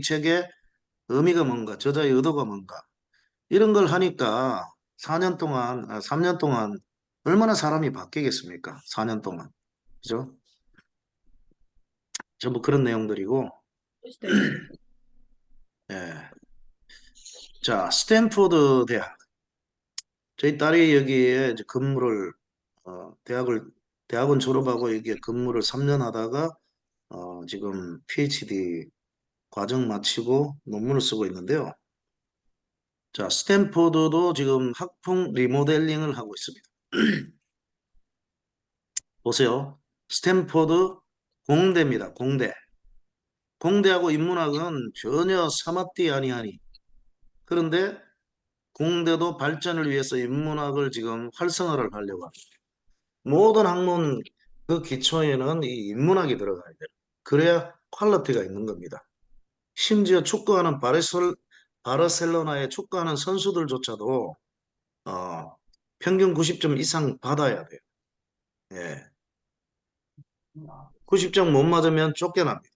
책의 의미가 뭔가, 저자의 의도가 뭔가, 이런 걸 하니까 4년 동안, 3년 동안 얼마나 사람이 바뀌겠습니까? 4년 동안. 그죠? 전부 그런 내용들이고, 그럴 수도 있어요. 예. 자, 스탠포드 대학. 저희 딸이 여기에 이제 근무를, 대학원 졸업하고 여기에 근무를 3년 하다가, 지금 PhD 과정 마치고 논문을 쓰고 있는데요. 자, 스탠포드도 지금 학풍 리모델링을 하고 있습니다. 보세요. 스탠포드 공대입니다. 공대. 공대하고 인문학은 전혀 사마띠 아니하니. 그런데 공대도 발전을 위해서 인문학을 지금 활성화를 하려고 합니다. 모든 학문 그 기초에는 이 인문학이 들어가야 돼요. 그래야 퀄리티가 있는 겁니다. 심지어 축구하는 바르셀로나에 축구하는 선수들조차도 어, 평균 90점 이상 받아야 돼요. 예. 90점 못 맞으면 쫓겨납니다.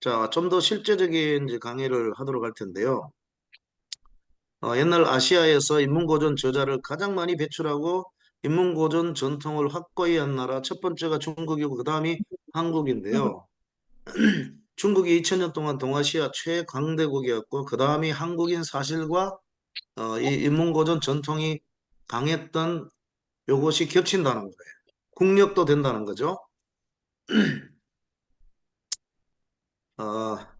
자, 좀 더 실제적인 이제 강의를 하도록 할 텐데요. 옛날 아시아에서 인문고전 저자를 가장 많이 배출하고 인문고전 전통을 확고히 한 나라 첫 번째가 중국이고 그 다음이 한국인데요. 중국이 2000년 동안 동아시아 최강대국이었고 그 다음이 한국인 사실과 이 인문고전 전통이 강했던 요것이 겹친다는 거예요. 국력도 된다는 거죠.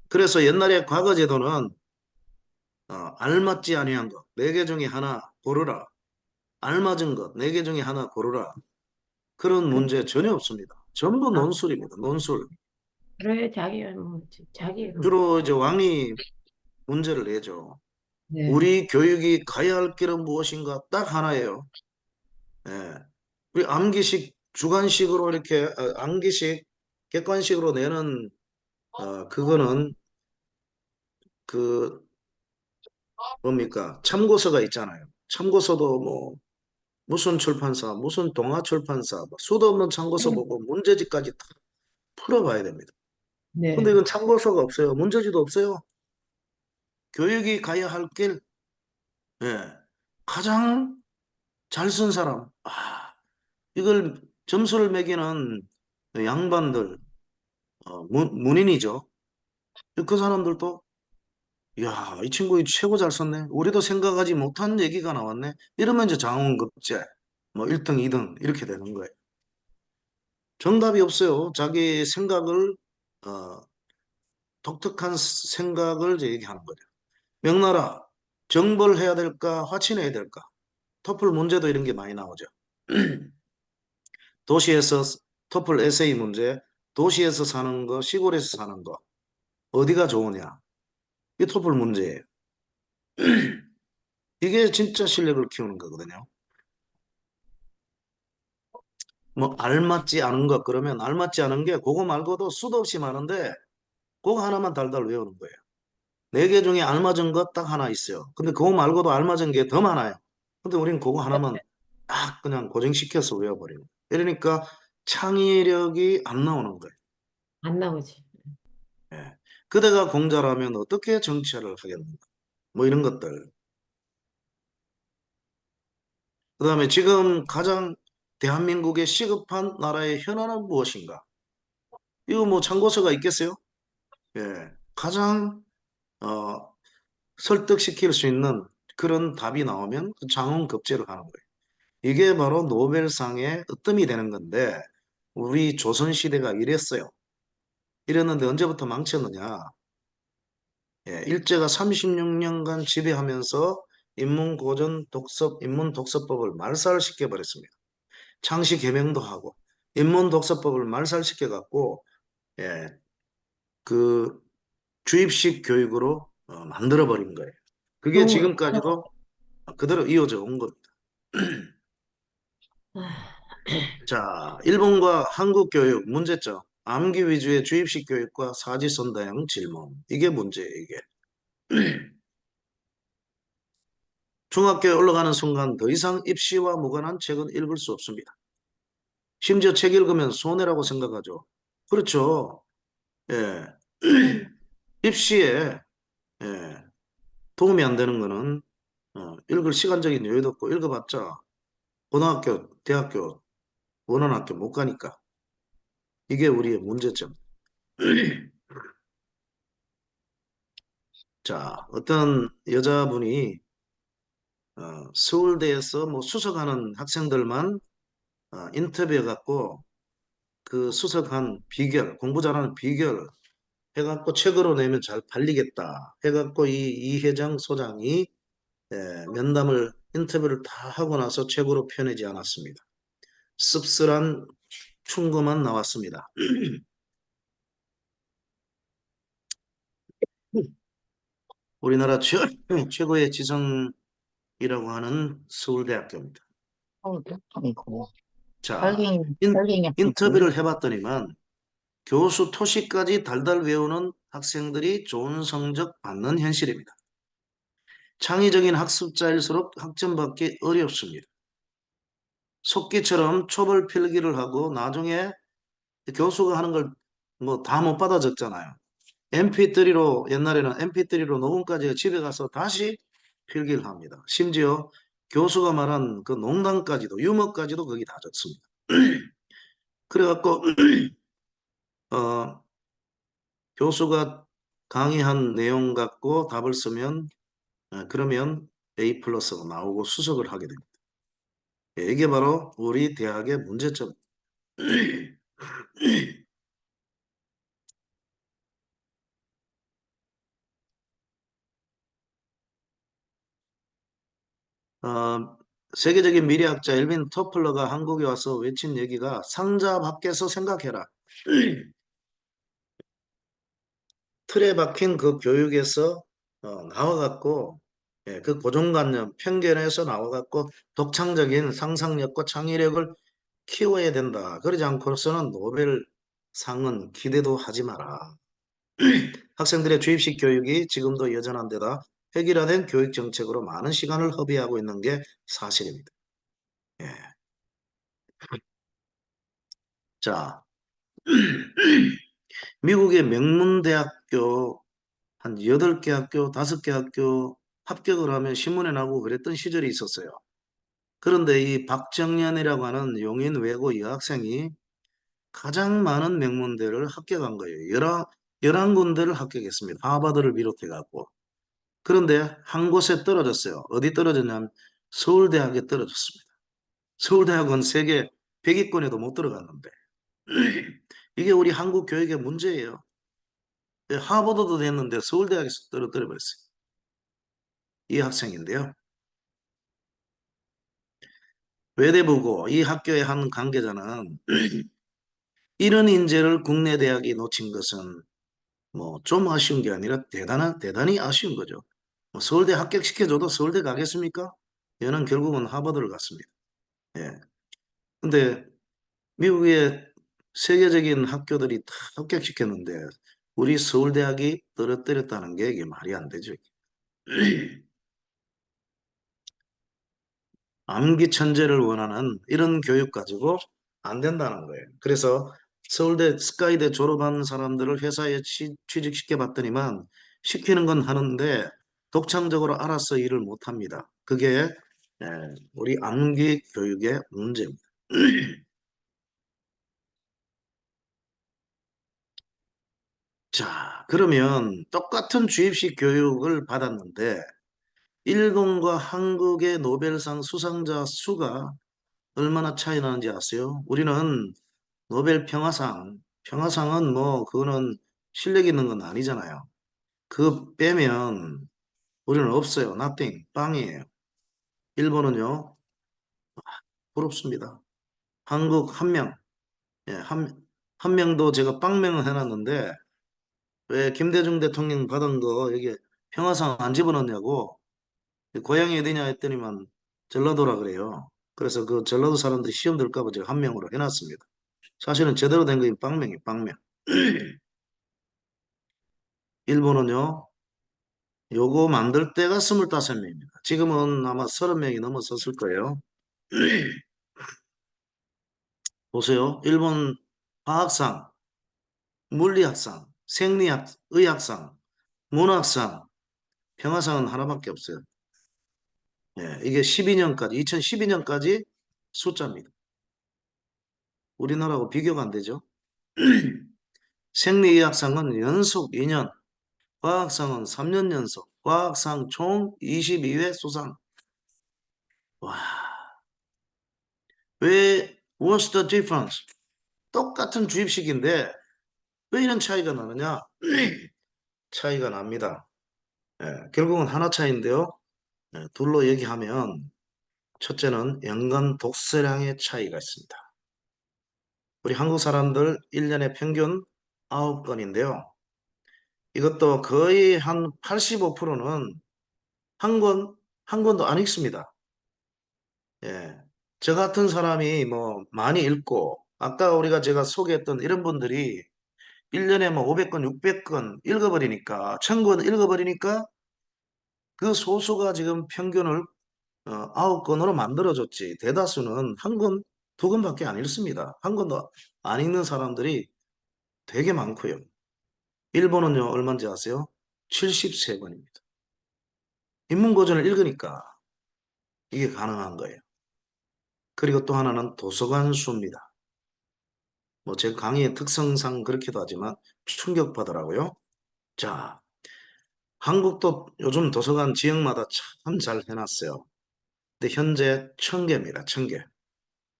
그래서 옛날에 과거 제도는 알맞지 아니한 것, 네 개 중에 하나 고르라. 알맞은 것, 네 개 중에 하나 고르라. 그런 그, 문제 전혀 없습니다. 전부 아, 논술입니다. 논술. 그래, 자기, 주로 이제 왕이 문제를 내죠. 네. 우리 교육이 가야 할 길은 무엇인가? 딱 하나예요. 예. 우리 암기식, 주관식으로 이렇게, 암기식, 객관식으로 내는, 그거는 그, 뭡니까? 참고서가 있잖아요. 참고서도 뭐, 무슨 출판사, 무슨 동아 출판사, 뭐 수도 없는 참고서 보고 문제지까지 다 풀어봐야 됩니다. 근데 네. 이건 참고서가 없어요. 문제지도 없어요. 교육이 가야 할 길, 예. 가장 잘 쓴 사람, 이걸 점수를 매기는 양반들, 문인이죠. 그 사람들도, 야, 이 친구 최고 잘 썼네. 우리도 생각하지 못한 얘기가 나왔네. 이러면 이제 장원급제, 뭐 1등, 2등 이렇게 되는 거예요. 정답이 없어요. 자기 생각을, 어, 독특한 생각을 이제 얘기하는 거죠. 명나라, 정벌해야 될까, 화친해야 될까? 토플 문제도 이런 게 많이 나오죠. 도시에서 토플 에세이 문제, 도시에서 사는 거, 시골에서 사는 거, 어디가 좋으냐? 이 토플 문제예요. 이게 진짜 실력을 키우는 거거든요. 뭐 알맞지 않은 것 그러면 알맞지 않은 게 그거 말고도 수도 없이 많은데 그거 하나만 달달 외우는 거예요. 네 개 중에 알맞은 것 딱 하나 있어요. 근데 그거 말고도 알맞은 게 더 많아요. 근데 우리는 그거 하나만 딱 그냥 고정시켜서 외워버리는 거예요. 이러니까 창의력이 안 나오는 거예요. 안 나오지. 예. 그대가 공자라면 어떻게 정치를 하겠는가? 뭐 이런 것들. 그다음에 지금 가장 대한민국에 시급한 나라의 현안은 무엇인가? 이거 뭐 참고서가 있겠어요? 예. 가장 어, 설득시킬 수 있는 그런 답이 나오면 그 장원급제를 하는 거예요. 이게 바로 노벨상의 으뜸이 되는 건데 우리 조선시대가 이랬어요. 이랬는데 언제부터 망쳤느냐? 예, 일제가 36년간 지배하면서 인문독서법을 말살시켜 버렸습니다. 창시 개명도 하고 인문독서법을 말살시켜 갖고 예, 그 주입식 교육으로 만들어 버린 거예요. 그게 또, 지금까지도 그대로 이어져 온 겁니다. 아, 자, 일본과 한국 교육 문제점. 암기 위주의 주입식 교육과 사지선다형 질문. 이게 문제예요, 이게. 중학교에 올라가는 순간 더 이상 입시와 무관한 책은 읽을 수 없습니다. 심지어 책 읽으면 손해라고 생각하죠. 그렇죠. 예. 입시에 예, 도움이 안 되는 거는 읽을 시간적인 여유도 없고 읽어봤자 고등학교, 대학교, 원어학교 못 가니까 이게 우리의 문제점. 자, 어떤 여자분이 서울대에서 뭐 수석하는 학생들만 인터뷰해갖고 그 수석한 비결, 공부 잘하는 비결 해갖고 책으로 내면 잘 팔리겠다 해갖고 이 회장 소장이 면담을 인터뷰를 다 하고 나서 책으로 펴내지 않았습니다. 씁쓸한 충고만 나왔습니다. 우리나라 최고의 지성이라고 하는 서울대학교입니다. 아이고, 자, 설계인, 설계인한테 인터뷰를 해봤더니만 교수 토시까지 달달 외우는 학생들이 좋은 성적 받는 현실입니다. 창의적인 학습자일수록 학점받기 어렵습니다. 속기처럼 초벌 필기를 하고 나중에 교수가 하는 걸 뭐 다 못 받아 적잖아요. MP3로 옛날에는 MP3로 녹음까지 집에 가서 다시 필기를 합니다. 심지어 교수가 말한 그 농담까지도 유머까지도 거기 다 적습니다. 그래갖고 어, 교수가 강의한 내용 갖고 답을 쓰면 그러면 A 플러스가 나오고 수석을 하게 됩니다. 예, 이게 바로 우리 대학의 문제점. 어, 세계적인 미래학자 엘빈 토플러가 한국에 와서 외친 얘기가 상자 밖에서 생각해라. 틀에 박힌 그 교육에서 나와갖고 그 고정관념, 편견에서 나와갖고 독창적인 상상력과 창의력을 키워야 된다. 그러지 않고서는 노벨상은 기대도 하지 마라. 학생들의 주입식 교육이 지금도 여전한 데다 획일화된 교육 정책으로 많은 시간을 허비하고 있는 게 사실입니다. 예. 자, 미국의 명문대학교 한 8개 학교, 5개 학교 합격을 하면 신문에 나고 그랬던 시절이 있었어요. 그런데 이 박정년이라고 하는 용인 외고 여학생이 가장 많은 명문대를 합격한 거예요. 11군데를 합격했습니다. 하버드를 비롯해 갖고. 그런데 한 곳에 떨어졌어요. 어디 떨어졌냐면 서울대학에 떨어졌습니다. 서울대학은 세계 100위권에도 못 들어갔는데. 이게 우리 한국 교육의 문제예요. 하버드도 됐는데 서울대학에서 떨어뜨려버렸어요. 이 학생인데요. 외대부고 이 학교의 한 관계자는 이런 인재를 국내 대학이 놓친 것은 뭐 좀 아쉬운 게 아니라 대단히 아쉬운 거죠. 뭐 서울대 합격시켜줘도 서울대 가겠습니까? 얘는 결국은 하버드를 갔습니다. 예. 근데 미국의 세계적인 학교들이 다 합격시켰는데 우리 서울대학이 떨어뜨렸다는 게 이게 말이 안 되죠. 암기 천재를 원하는 이런 교육 가지고 안 된다는 거예요. 그래서 서울대 스카이대 졸업한 사람들을 회사에 취직시켜 봤더니만 시키는 건 하는데 독창적으로 알아서 일을 못 합니다. 그게 예, 우리 암기 교육의 문제입니다. 자, 그러면 똑같은 주입식 교육을 받았는데 일본과 한국의 노벨상 수상자 수가 얼마나 차이 나는지 아세요? 우리는 노벨 평화상은 뭐 그거는 실력 있는 건 아니잖아요. 그거 빼면 우리는 없어요. nothing, 빵이에요. 일본은요, 부럽습니다. 한국 한 명, 예, 한 명도 제가 빵명을 해놨는데 왜 김대중 대통령 받은 거 여기 평화상 안 집어넣냐고 고향이 어디냐 했더니만 전라도라 그래요. 그래서 그 전라도 사람들이 시험 들까 봐 제가 한 명으로 해놨습니다. 사실은 제대로 된 거 빵명이에요, 빵명. 일본은요, 요거 만들 때가 25명입니다. 지금은 아마 30명이 넘었었을 거예요. 보세요. 일본 화학상, 물리학상, 생리학, 의학상, 문학상, 평화상은 하나밖에 없어요. 예, 이게 12년까지, 2012년까지 숫자입니다. 우리나라하고 비교가 안 되죠. 생리의학상은 연속 2년, 과학상은 3년 연속, 과학상 총 22회 수상. 와, 왜 what's the difference? 똑같은 주입식인데 왜 이런 차이가 나느냐? 차이가 납니다. 예, 결국은 하나 차이인데요. 예, 둘로 얘기하면 첫째는 연간 독서량의 차이가 있습니다. 우리 한국 사람들 1년에 평균 9권인데요. 이것도 거의 한 85%는 한 권도 안 읽습니다. 예. 저 같은 사람이 뭐 많이 읽고, 아까 제가 소개했던 이런 분들이 1년에 뭐 500권, 600권 읽어버리니까, 1000권 읽어버리니까 그 소수가 지금 평균을 9권으로 만들어줬지. 대다수는 한 권, 두 권밖에 안 읽습니다. 한 권도 안 읽는 사람들이 되게 많고요. 일본은요, 얼마인지 아세요? 73권입니다. 인문고전을 읽으니까 이게 가능한 거예요. 그리고 또 하나는 도서관 수입니다. 뭐 제 강의의 특성상 그렇기도 하지만 충격받더라고요. 자, 한국도 요즘 도서관 지역마다 참 잘 해놨어요. 근데 현재 1000개입니다. 1000개.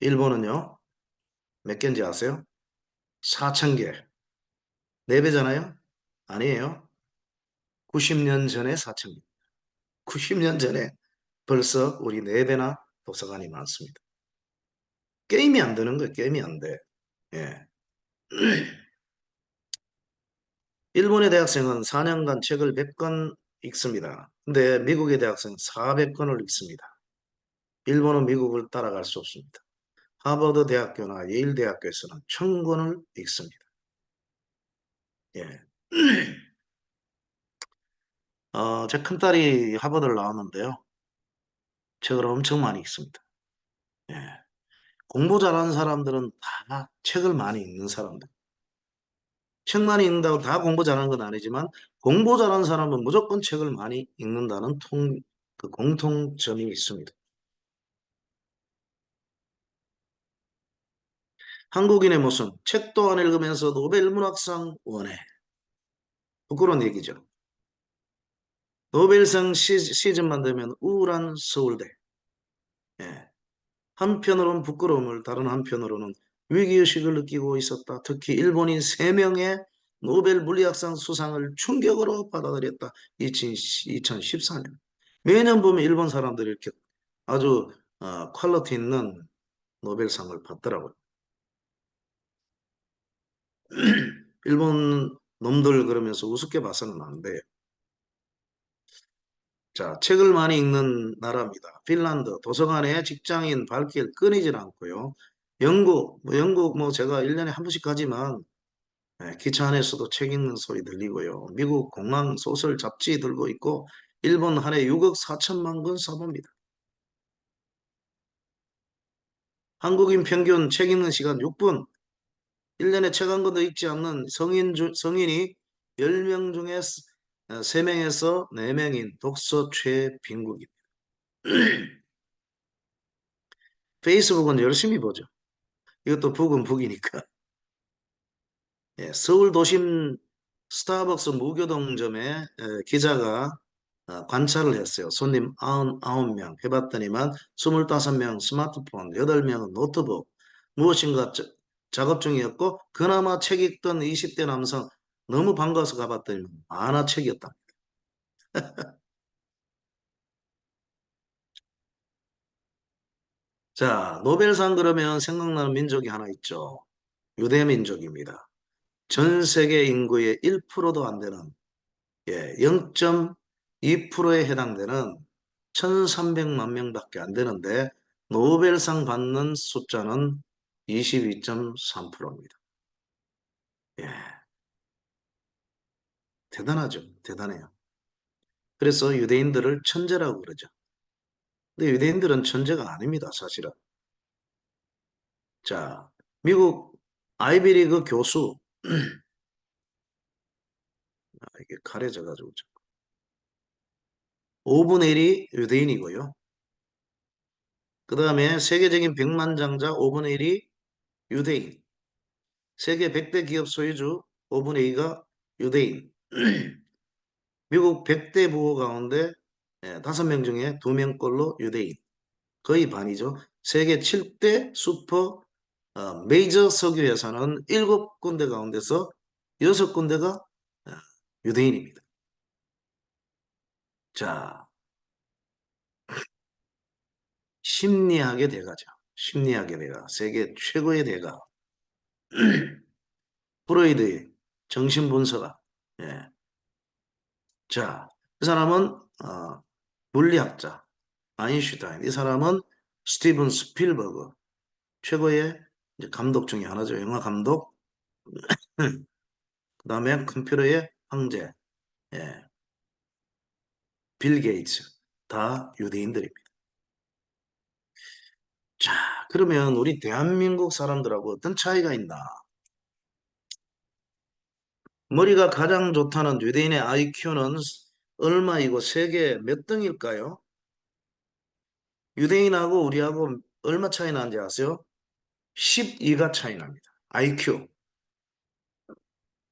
일본은요, 몇 개인지 아세요? 4000개. 4배잖아요? 아니에요. 90년 전에 4000개. 90년 전에 벌써 우리 4배나 도서관이 많습니다. 게임이 안 되는 거예요. 게임이 안 돼. 예. 일본의 대학생은 4년간 책을 100권 읽습니다. 근데 미국의 대학생은 400권을 읽습니다. 일본은 미국을 따라갈 수 없습니다. 하버드 대학교나 예일 대학교에서는 1000권을 읽습니다. 예. 제 큰딸이 하버드를 나왔는데요. 책을 엄청 많이 읽습니다. 예. 공부 잘하는 사람들은 다 책을 많이 읽는 사람들. 책 많이 읽는다고 다 공부 잘하는 건 아니지만 공부 잘하는 사람은 무조건 책을 많이 읽는다는 그 공통점이 있습니다. 한국인의 모습, 책도 안 읽으면서 노벨 문학상 원해. 부끄러운 얘기죠. 노벨상 시즌만 되면 우울한 서울대. 예. 한편으로는 부끄러움을, 다른 한편으로는 위기의식을 느끼고 있었다. 특히 일본인 3명의 노벨 물리학상 수상을 충격으로 받아들였다. 2014년. 매년 보면 일본 사람들이 이렇게 아주 퀄리티 있는 노벨상을 받더라고요. 일본 놈들 그러면서 우습게 봐서는 안 돼요. 자, 책을 많이 읽는 나라입니다. 핀란드, 도서관에 직장인 발길 끊이질 않고요. 영국 뭐 제가 1년에 한 번씩 가지만 기차 안에서도 책 읽는 소리 들리고요. 미국 공항 소설 잡지 들고 있고 일본 한 해 6억 4천만 권 사봅니다. 한국인 평균 책 읽는 시간 6분. 1년에 책 한 권도 읽지 않는 성인이 10명 중에 3명에서 4명인 독서 최빈국입니다. 페이스북은 열심히 보죠. 이것도 북은 북이니까. 예, 서울 도심 스타벅스 무교동점에 기자가 관찰을 했어요. 손님 99명 해봤더니만 25명 스마트폰, 8명은 노트북, 무엇인가 작업 중이었고 그나마 책 읽던 20대 남성 너무 반가워서 가봤더니 만화책이었다. 자, 노벨상 그러면 생각나는 민족이 하나 있죠. 유대민족입니다. 전 세계 인구의 1%도 안 되는 0.2%에 해당되는 1300만 명밖에 안 되는데 노벨상 받는 숫자는 22.3%입니다. 예, 대단하죠. 대단해요. 그래서 유대인들을 천재라고 그러죠. 근데 유대인들은 천재가 아닙니다. 사실은. 자, 미국 아이비리그 교수. 이게 가려져가지고 5분의 1이 유대인이고요. 그 다음에 세계적인 백만장자 5분의 1이 유대인. 세계 100대 기업 소유주 5분의 2가 유대인. 미국 100대 부호 가운데 5명 중에 2명꼴로 유대인. 거의 반이죠. 세계 7대 슈퍼 메이저 석유 회사는 7군데 가운데서 6군데가 유대인입니다. 자, 심리학의 대가죠. 심리학의 대가. 세계 최고의 대가. 프로이드의 정신분석학. 예. 자, 그 사람은 물리학자 아인슈타인. 이 사람은 스티븐 스필버그. 최고의 이제 감독 중에 하나죠. 영화 감독. 그 다음에 컴퓨터의 황제. 예. 빌 게이츠. 다 유대인들입니다. 자, 그러면 우리 대한민국 사람들하고 어떤 차이가 있나? 머리가 가장 좋다는 유대인의 IQ는 얼마이고 세계 몇 등일까요? 유대인하고 우리하고 얼마 차이 나는지 아세요? 12가 차이 납니다. IQ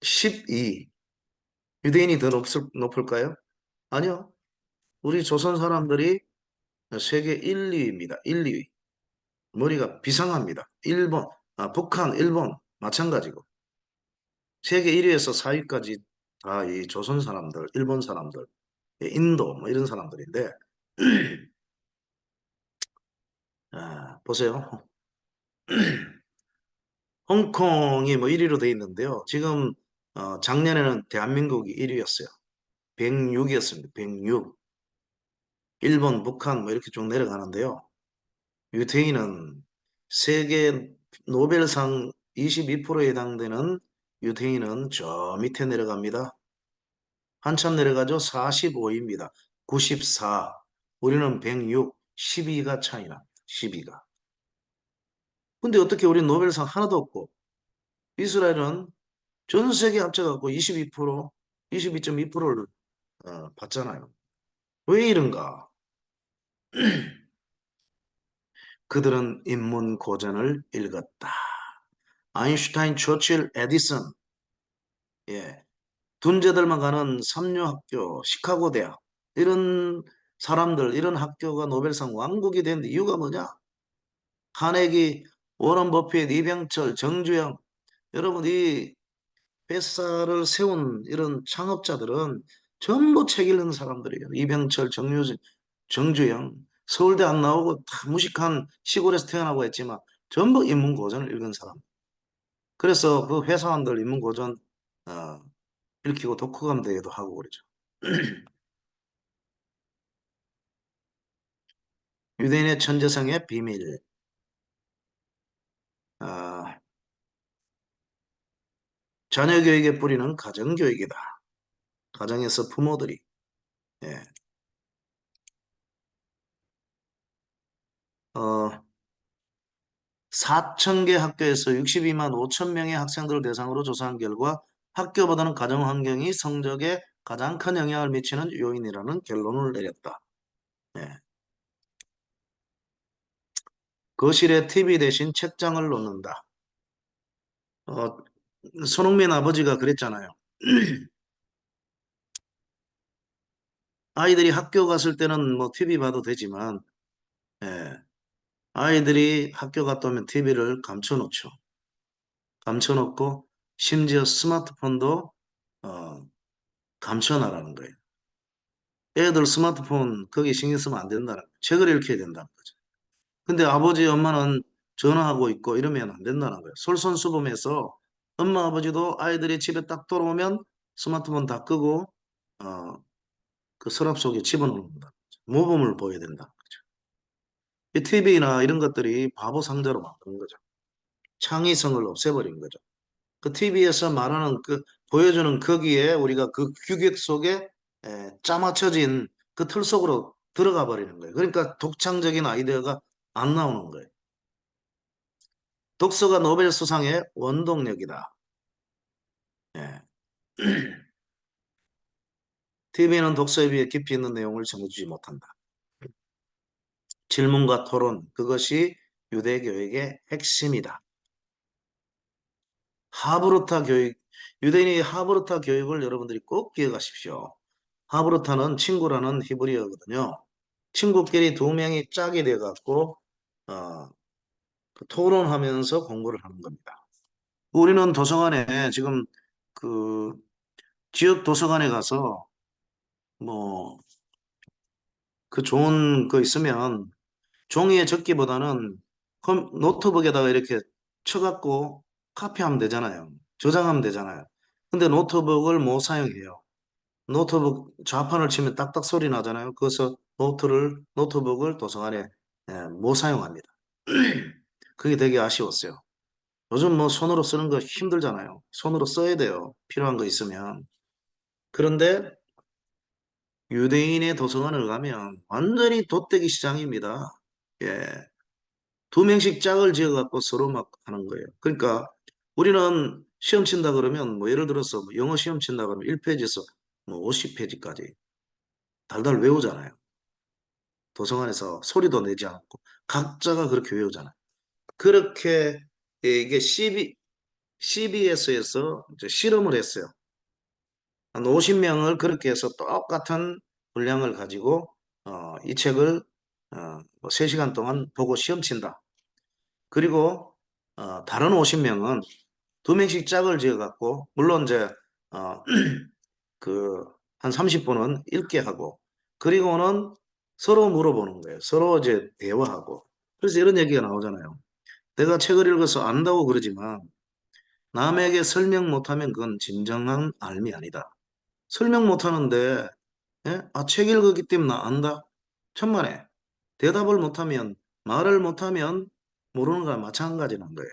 12. 유대인이 더 높을까요? 아니요. 우리 조선 사람들이 세계 1, 2위입니다. 1, 2위. 머리가 비상합니다. 일본, 북한, 일본 마찬가지고. 세계 1위에서 4위까지 다 이 조선 사람들, 일본 사람들, 인도 뭐 이런 사람들인데 보세요. 홍콩이 뭐 1위로 돼 있는데요. 지금 작년에는 대한민국이 1위였어요. 106이었습니다. 106. 일본, 북한 뭐 이렇게 쭉 내려가는데요. 유태인은 세계 노벨상 22%에 해당되는 유태인은 저 밑에 내려갑니다. 한참 내려가죠. 45위입니다. 94. 우리는 106, 12가 차이나. 12가. 근데 어떻게 우리 노벨상 하나도 없고 이스라엘은 전 세계 합쳐갖고 22%, 22.2%를 받잖아요. 왜 이런가? 그들은 인문 고전을 읽었다. 아인슈타인, 처칠, 에디슨, 예, 둔재들만 가는 삼류학교, 시카고 대학 이런 사람들, 이런 학교가 노벨상 왕국이 된 이유가 뭐냐? 카네기, 워런 버핏, 이병철, 정주영, 여러분 이 회사를 세운 이런 창업자들은 전부 책 읽는 사람들이에요. 이병철, 정주영, 서울대 안 나오고 다 무식한 시골에서 태어나고 했지만 전부 인문고전을 읽은 사람. 그래서 그 회사원들 인문고전 읽히고 독후감 대회도 하고 그러죠. 유대인의 천재성의 비밀. 아, 자녀 교육의 뿌리는 가정교육이다. 가정에서 부모들이 예. 4,000개 학교에서 62만 5천 명의 학생들을 대상으로 조사한 결과 학교보다는 가정 환경이 성적에 가장 큰 영향을 미치는 요인이라는 결론을 내렸다. 예. 거실에 TV 대신 책장을 놓는다. 손흥민 아버지가 그랬잖아요. 아이들이 학교 갔을 때는 뭐 TV 봐도 되지만 예. 아이들이 학교 갔다 오면 TV를 감춰놓죠. 감춰놓고 심지어 스마트폰도 어, 감춰놔라는 거예요. 애들 스마트폰 거기 신경 쓰면 안 된다는 거예요. 책을 읽혀야 된다는 거죠. 근데 아버지 엄마는 전화하고 있고 이러면 안 된다는 거예요. 솔선수범해서 엄마 아버지도 아이들이 집에 딱 돌아오면 스마트폰 다 끄고 어, 그 서랍 속에 집어넣는다. 모범을 보여야 된다는 거죠. 이 TV나 이런 것들이 바보 상자로 만드는 거죠. 창의성을 없애버린 거죠. 그 TV에서 말하는 그 보여주는 거기에 우리가 그 규격 속에 짜맞춰진 그 틀 속으로 들어가 버리는 거예요. 그러니까 독창적인 아이디어가 안 나오는 거예요. 독서가 노벨 수상의 원동력이다. 예. TV는 독서에 비해 깊이 있는 내용을 전해주지 못한다. 질문과 토론, 그것이 유대교육의 핵심이다. 하브르타 교육, 유대인이 하브르타 교육을 여러분들이 꼭 기억하십시오. 하브르타는 친구라는 히브리어거든요. 친구끼리 두 명이 짝이 돼갖고 토론하면서 공부를 하는 겁니다. 우리는 도서관에 지금 그 지역 도서관에 가서 뭐 그 좋은 거 있으면 종이에 적기보다는 노트북에다가 이렇게 쳐갖고 카피하면 되잖아요. 저장하면 되잖아요. 근데 노트북을 못 사용해요. 노트북 좌판을 치면 딱딱 소리 나잖아요. 그래서 노트북을 도서관에 못 사용합니다. 그게 되게 아쉬웠어요. 요즘 뭐 손으로 쓰는 거 힘들잖아요. 손으로 써야 돼요. 필요한 거 있으면. 그런데 유대인의 도서관을 가면 완전히 돗대기 시장입니다. 예. 두 명씩 짝을 지어갖고 서로 막 하는 거예요. 그러니까 우리는 시험 친다 그러면 뭐 예를 들어서 뭐 영어 시험 친다 그러면 1페이지에서 뭐 50페이지까지 달달 외우잖아요. 도서관에서 소리도 내지 않고 각자가 그렇게 외우잖아요. 그렇게 이게 CBS에서 이제 실험을 했어요. 한 50명을 그렇게 해서 똑같은 분량을 가지고 이 책을 뭐 3시간 동안 보고 시험 친다. 그리고 다른 50명은 두 명씩 짝을 지어갖고 물론 이제 어, 그 한 30분은 읽게 하고 그리고는 서로 물어보는 거예요. 서로 이제 대화하고. 그래서 이런 얘기가 나오잖아요. 내가 책을 읽어서 안다고 그러지만 남에게 설명 못하면 그건 진정한 알미 아니다. 설명 못하는데 예? 책 읽었기 때문에 나 안다? 천만에. 대답을 못하면 말을 못하면 모르는 거랑 마찬가지란 거예요.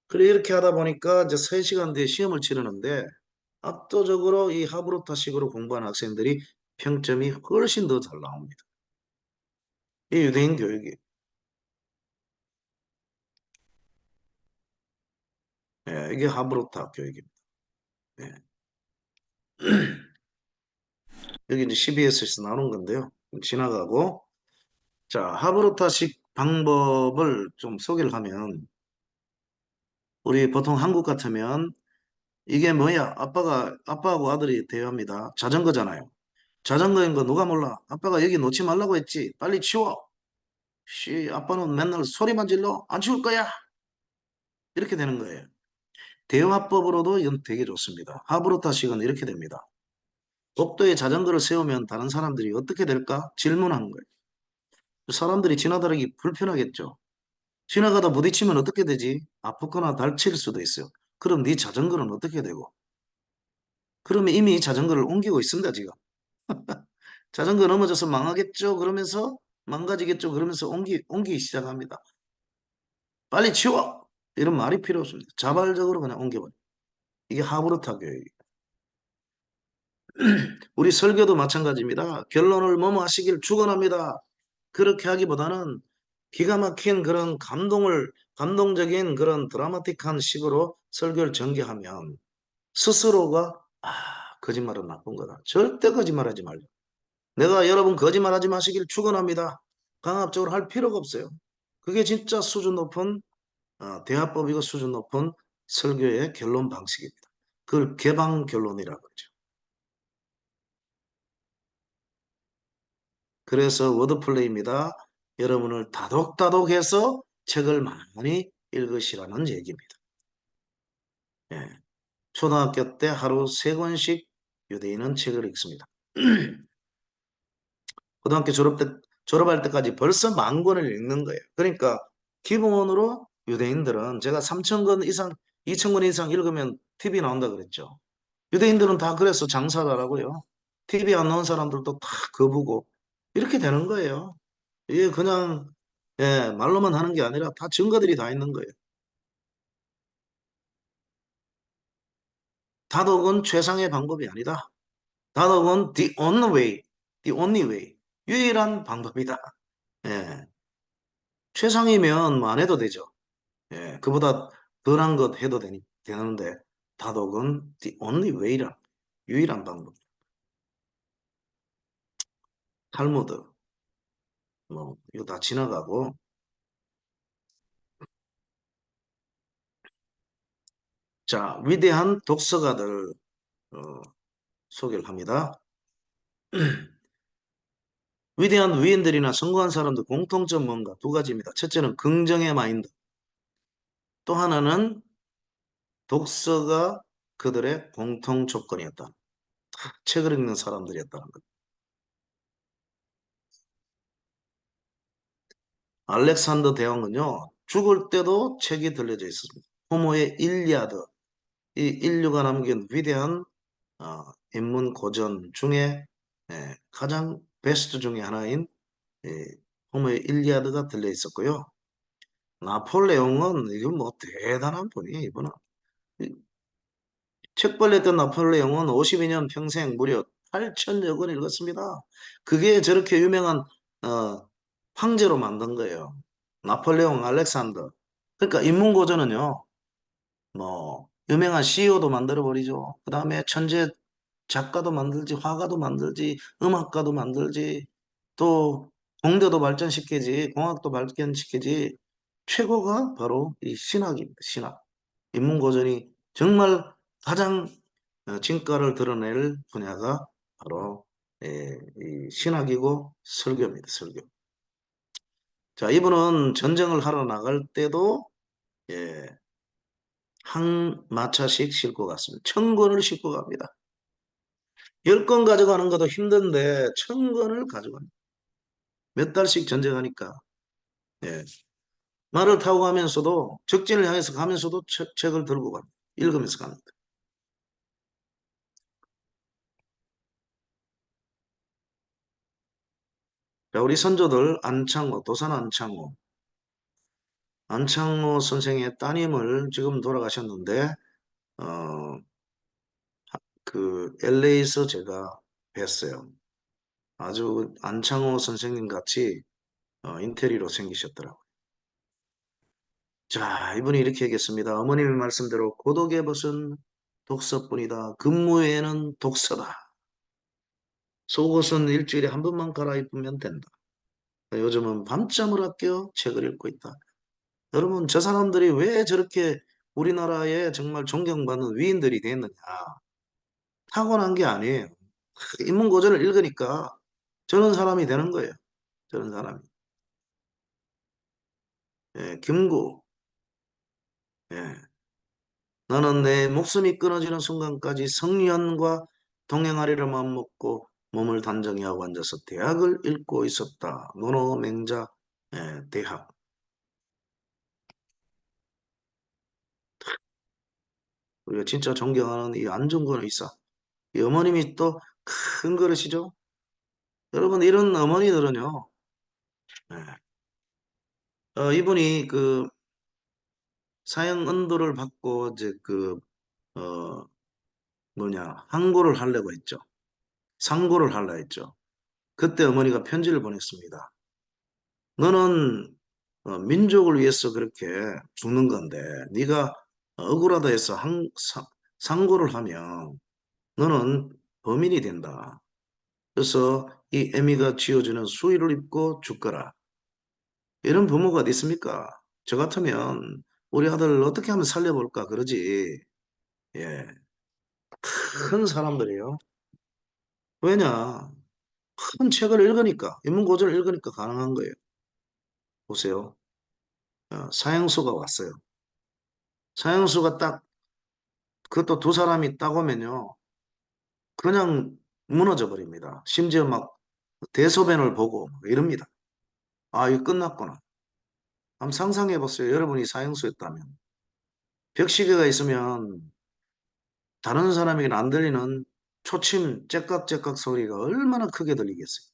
그래 이렇게 하다 보니까 이제 3시간 뒤에 시험을 치르는데 압도적으로 이 하브루타식으로 공부하는 학생들이 평점이 훨씬 더 잘 나옵니다. 이 유대인 교육이. 예, 이게 하브루타 교육입니다. 예. 여기 이제 CBS에서 나오는 건데요. 지나가고 자 하브루타식 방법을 좀 소개를 하면 우리 보통 한국 같으면 이게 뭐야? 아빠하고 아들이 대화합니다. 자전거잖아요. 자전거인 거 누가 몰라? 아빠가 여기 놓지 말라고 했지. 빨리 치워. 아빠는 맨날 소리만 질러. 안 치울 거야. 이렇게 되는 거예요. 대화법으로도 이건 되게 좋습니다. 하브루타식은 이렇게 됩니다. 복도에 자전거를 세우면 다른 사람들이 어떻게 될까? 질문하는 거예요. 사람들이 지나다니기 불편하겠죠. 지나가다 부딪히면 어떻게 되지? 아프거나 다칠 수도 있어요. 그럼 네 자전거는 어떻게 되고? 그러면 이미 자전거를 옮기고 있습니다, 지금. 자전거 넘어져서 망하겠죠? 그러면서 망가지겠죠? 그러면서 옮기기 시작합니다. 빨리 치워! 이런 말이 필요 없습니다. 자발적으로 그냥 옮겨버려. 이게 하브루타 교육이에요. 우리 설교도 마찬가지입니다. 결론을 뭐뭐 하시길 축원합니다. 그렇게 하기보다는 기가 막힌 그런 감동적인 그런 드라마틱한 식으로 설교를 전개하면 스스로가 거짓말은 나쁜 거다. 절대 거짓말하지 말자. 내가 여러분 거짓말하지 마시길 축원합니다. 강압적으로 할 필요가 없어요. 그게 진짜 수준 높은 대화법이고 수준 높은 설교의 결론 방식입니다. 그걸 개방 결론이라고 그러죠. 그래서 워드플레이입니다. 여러분을 다독다독해서 책을 많이 읽으시라는 얘기입니다. 예. 초등학교 때 하루 3권씩 유대인은 책을 읽습니다. 고등학교 졸업할 때까지 벌써 10,000권을 읽는 거예요. 그러니까 기본으로 유대인들은 제가 3,000권 이상, 2,000권 이상 읽으면 TV 나온다 그랬죠. 유대인들은 다 그래서 장사를 하라고요. TV 안 나온 사람들도 다 거부고 이렇게 되는 거예요. 이게 그냥 말로만 하는 게 아니라 다 증거들이 다 있는 거예요. 다독은 최상의 방법이 아니다. 다독은 the only way, the only way. 유일한 방법이다. 예. 최상이면 뭐 안 해도 되죠. 예, 그보다 덜한 것 해도 되는데 다독은 the only way란 유일한 방법. 탈무드 뭐 이거 다 지나가고 자 위대한 독서가들 어, 소개를 합니다. 위대한 위인들이나 성공한 사람들 공통점 뭔가 두 가지입니다. 첫째는 긍정의 마인드. 또 하나는 독서가 그들의 공통 조건이었다. 책을 읽는 사람들이었다는 것. 알렉산더 대왕은요, 죽을 때도 책이 들려져 있었습니다. 호모의 일리아드, 이 인류가 남긴 위대한 인문 고전 중에 가장 베스트 중에 하나인 호모의 일리아드가 들려 있었고요. 나폴레옹은 이건 뭐 대단한 분이 이분은 책 벌렸던 나폴레옹은 52년 평생 무려 8천여 권 읽었습니다. 그게 저렇게 유명한 어, 황제로 만든 거예요. 나폴레옹 알렉산더. 그러니까 인문고전은요. 뭐 유명한 CEO도 만들어 버리죠. 그 다음에 천재 작가도 만들지, 화가도 만들지, 음악가도 만들지, 또 공대도 발전시키지, 공학도 발전시키지. 최고가 바로 이 신학입니다. 신학. 인문고전이 정말 가장 진가를 드러낼 분야가 바로 이 신학이고 설교입니다. 설교. 자, 이분은 전쟁을 하러 나갈 때도 예, 한 마차씩 싣고 갔습니다. 1000권을 싣고 갑니다. 10권 가져가는 것도 힘든데 1000권을 가져갑니다. 몇 달씩 전쟁하니까. 예. 말을 타고 가면서도 적진을 향해서 가면서도 책을 들고 갑니다. 읽으면서 갑니다. 자, 우리 선조들 안창호, 도산 안창호. 안창호 선생의 따님을 지금 돌아가셨는데 어, 그 LA에서 제가 뵀어요. 아주 안창호 선생님 같이 인테리어로 생기셨더라고요. 자, 이분이 이렇게 얘기했습니다. 어머님의 말씀대로 고독의 벗은 독서뿐이다. 근무에는 독서다. 속옷은 일주일에 한 번만 갈아입으면 된다. 요즘은 밤잠을 아껴 책을 읽고 있다. 여러분, 저 사람들이 왜 저렇게 우리나라에 정말 존경받는 위인들이 됐느냐? 타고난 게 아니에요. 인문고전을 읽으니까 저런 사람이 되는 거예요. 저런 사람이. 예, 김구. 예. 나는 내 목숨이 끊어지는 순간까지 성년과 동행하리라 마음먹고 몸을 단정히 하고 앉아서 대학을 읽고 있었다. 노노맹자 대학. 우리가 진짜 존경하는 이 안중근 의사. 이 어머님이 또 큰 그릇이죠. 여러분 이런 어머니들은요. 예, 이분이 그 사형 언도를 받고 이제 그 항고를 하려고 했죠. 상고를 하려 했죠. 그때 어머니가 편지를 보냈습니다. 너는 민족을 위해서 그렇게 죽는 건데 네가 억울하다 해서 상고를 하면 너는 범인이 된다. 그래서 이 애미가 쥐어주는 수의를 입고 죽거라. 이런 부모가 어디 있습니까? 저 같으면 우리 아들 어떻게 하면 살려볼까 그러지. 예, 큰 사람들이에요. 왜냐? 큰 책을 읽으니까, 인문고전을 읽으니까 가능한 거예요. 보세요. 사형수가 왔어요. 사형수가 딱, 그것도 두 사람이 딱 오면요. 그냥 무너져 버립니다. 심지어 막 대소변을 보고 막 이럽니다. 아, 이거 끝났구나. 한번 상상해 보세요. 여러분이 사형수였다면. 벽시계가 있으면 다른 사람에게는 안 들리는 초침 째깍째깍 소리가 얼마나 크게 들리겠어요.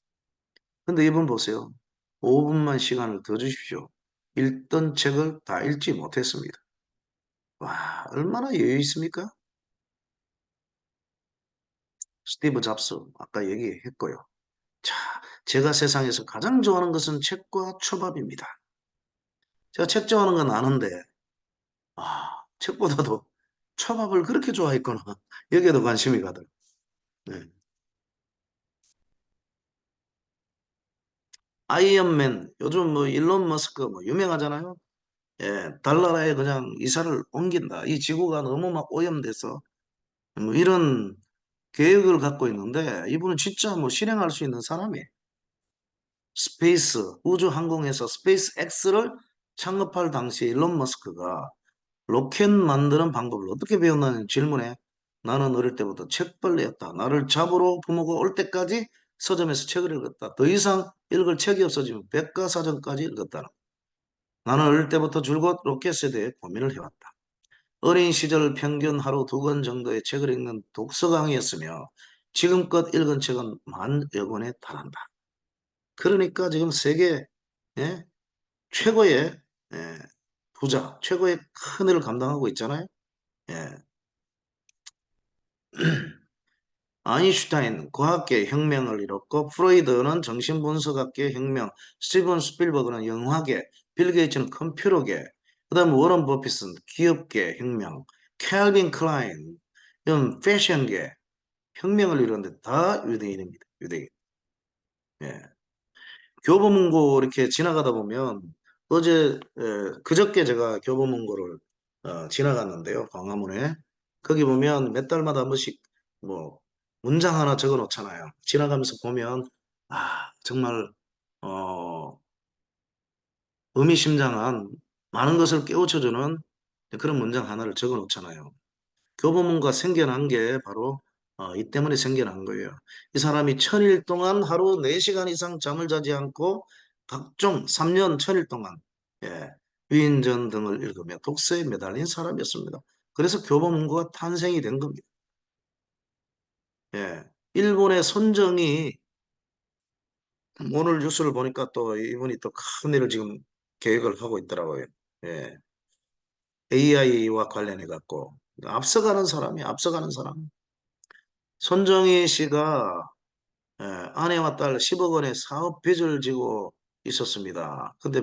근데 이분 보세요. 5분만 시간을 더 주십시오. 읽던 책을 다 읽지 못했습니다. 와, 얼마나 여유 있습니까? 스티브 잡스, 아까 얘기했고요. 자, 제가 세상에서 가장 좋아하는 것은 책과 초밥입니다. 제가 책 좋아하는 건 아는데, 책보다도 초밥을 그렇게 좋아했구나. 여기에도 관심이 가더라. 네. 아이언맨, 요즘 뭐 일론 머스크 뭐 유명하잖아요. 예, 달나라에 그냥 이사를 옮긴다. 이 지구가 너무 막 오염돼서 뭐 이런 계획을 갖고 있는데 이분은 진짜 뭐 실행할 수 있는 사람이에요. 스페이스, 우주항공에서 스페이스 X를 창업할 당시에 일론 머스크가 로켓 만드는 방법을 어떻게 배웠나는 질문에 나는 어릴 때부터 책벌레였다. 나를 잡으러 부모가 올 때까지 서점에서 책을 읽었다. 더 이상 읽을 책이 없어지면 백과사전까지 읽었다. 나는 어릴 때부터 줄곧 로켓에 대해 고민을 해왔다. 어린 시절 평균 하루 2권 정도의 책을 읽는 독서광이었으며 지금껏 읽은 책은 10,000여 권에 달한다. 그러니까 지금 세계 예? 최고의 예, 부자, 최고의 큰 일을 감당하고 있잖아요. 예. 아인슈타인 과학계의 혁명을 이뤘고 프로이드는 정신분석학계의 혁명, 스티븐 스필버그는 영화계, 빌 게이츠는 컴퓨터계, 그다음 워런 버핏은 기업계 혁명, 캘빈 클라인 이런 패션계 혁명을 이뤘는데 다 유대인입니다. 유대인. 예. 교보문고 이렇게 지나가다 보면 어제 그저께 제가 교보문고를 지나갔는데요. 광화문에 거기 보면 몇 달마다 한 번씩 뭐 문장 하나 적어 놓잖아요. 지나가면서 보면 정말 어 의미심장한 많은 것을 깨우쳐주는 그런 문장 하나를 적어 놓잖아요. 교보문고가 생겨난 게 바로 이 때문에 생겨난 거예요. 이 사람이 1,000일 동안 하루 4시간 이상 잠을 자지 않고 각종 3년 1,000일 동안 예, 위인전 등을 읽으며 독서에 매달린 사람이었습니다. 그래서 교보문고가 탄생이 된 겁니다. 예, 일본의 손정이 오늘 뉴스를 보니까 또 이분이 또 큰 일을 지금 계획을 하고 있더라고요. 예, AI와 관련해 갖고 앞서가는 사람이 앞서가는 사람. 손정희 씨가 아내와 딸 10억 원의 사업 빚을 지고 있었습니다. 근데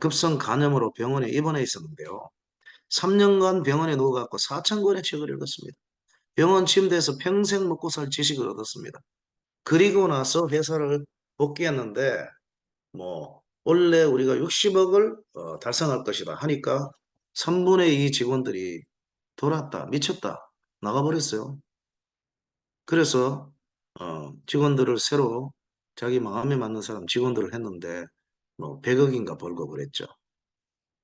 급성 간염으로 병원에 입원해 있었는데요. 3년간 병원에 누워갖고 4천 권의 책을 읽었습니다. 병원 침대에서 평생 먹고 살 지식을 얻었습니다. 그리고 나서 회사를 복귀했는데 뭐 원래 우리가 60억을 달성할 것이다 하니까 3분의 2 직원들이 돌았다, 미쳤다, 나가버렸어요. 그래서 직원들을 새로 자기 마음에 맞는 사람 직원들을 했는데 뭐 100억인가 벌고 그랬죠.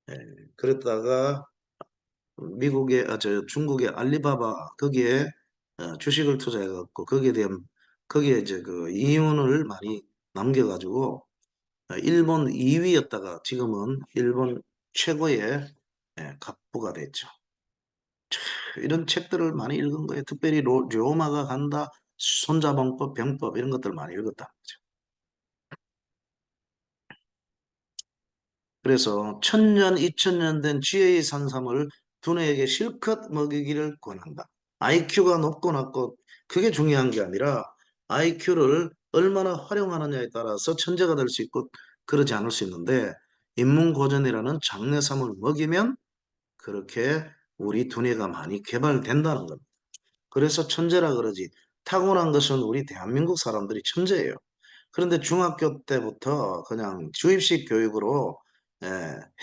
예, 그랬다가 미국의 저 중국의 알리바바 거기에 주식을 투자해 갖고 거기에 대한 거기에 이제 그 이윤을 많이 남겨가지고 일본 2위였다가 지금은 일본 최고의 갑부가 됐죠. 이런 책들을 많이 읽은 거예요. 특별히 료마가 간다, 손자병법, 병법 이런 것들 많이 읽었다. 그래서 1,000년, 2,000년 된 지혜의 산삼을 두뇌에게 실컷 먹이기를 권한다. IQ가 높고 낮고 그게 중요한 게 아니라 IQ를 얼마나 활용하느냐에 따라서 천재가 될 수 있고 그러지 않을 수 있는데 인문고전이라는 장례삼을 먹이면 그렇게 우리 두뇌가 많이 개발된다는 겁니다. 그래서 천재라 그러지 타고난 것은 우리 대한민국 사람들이 천재예요. 그런데 중학교 때부터 그냥 주입식 교육으로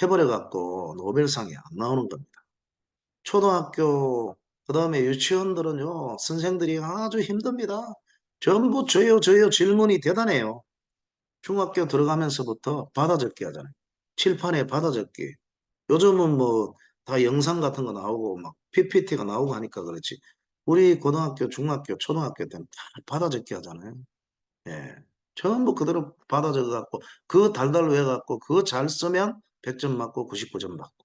해버려 갖고 노벨상이 안 나오는 겁니다. 초등학교 그다음에 유치원들은요 선생들이 아주 힘듭니다. 전부 저요 저요 질문이 대단해요. 중학교 들어가면서부터 받아적기 하잖아요. 칠판에 받아적기. 요즘은 뭐 다 영상 같은 거 나오고 막 PPT가 나오고 하니까 그렇지. 우리 고등학교, 중학교, 초등학교 때는 다 받아적기 하잖아요. 예. 전부 그대로 받아 적어갖고, 그거 달달 외워갖고, 그거 잘 쓰면 100점 맞고 99점 받고.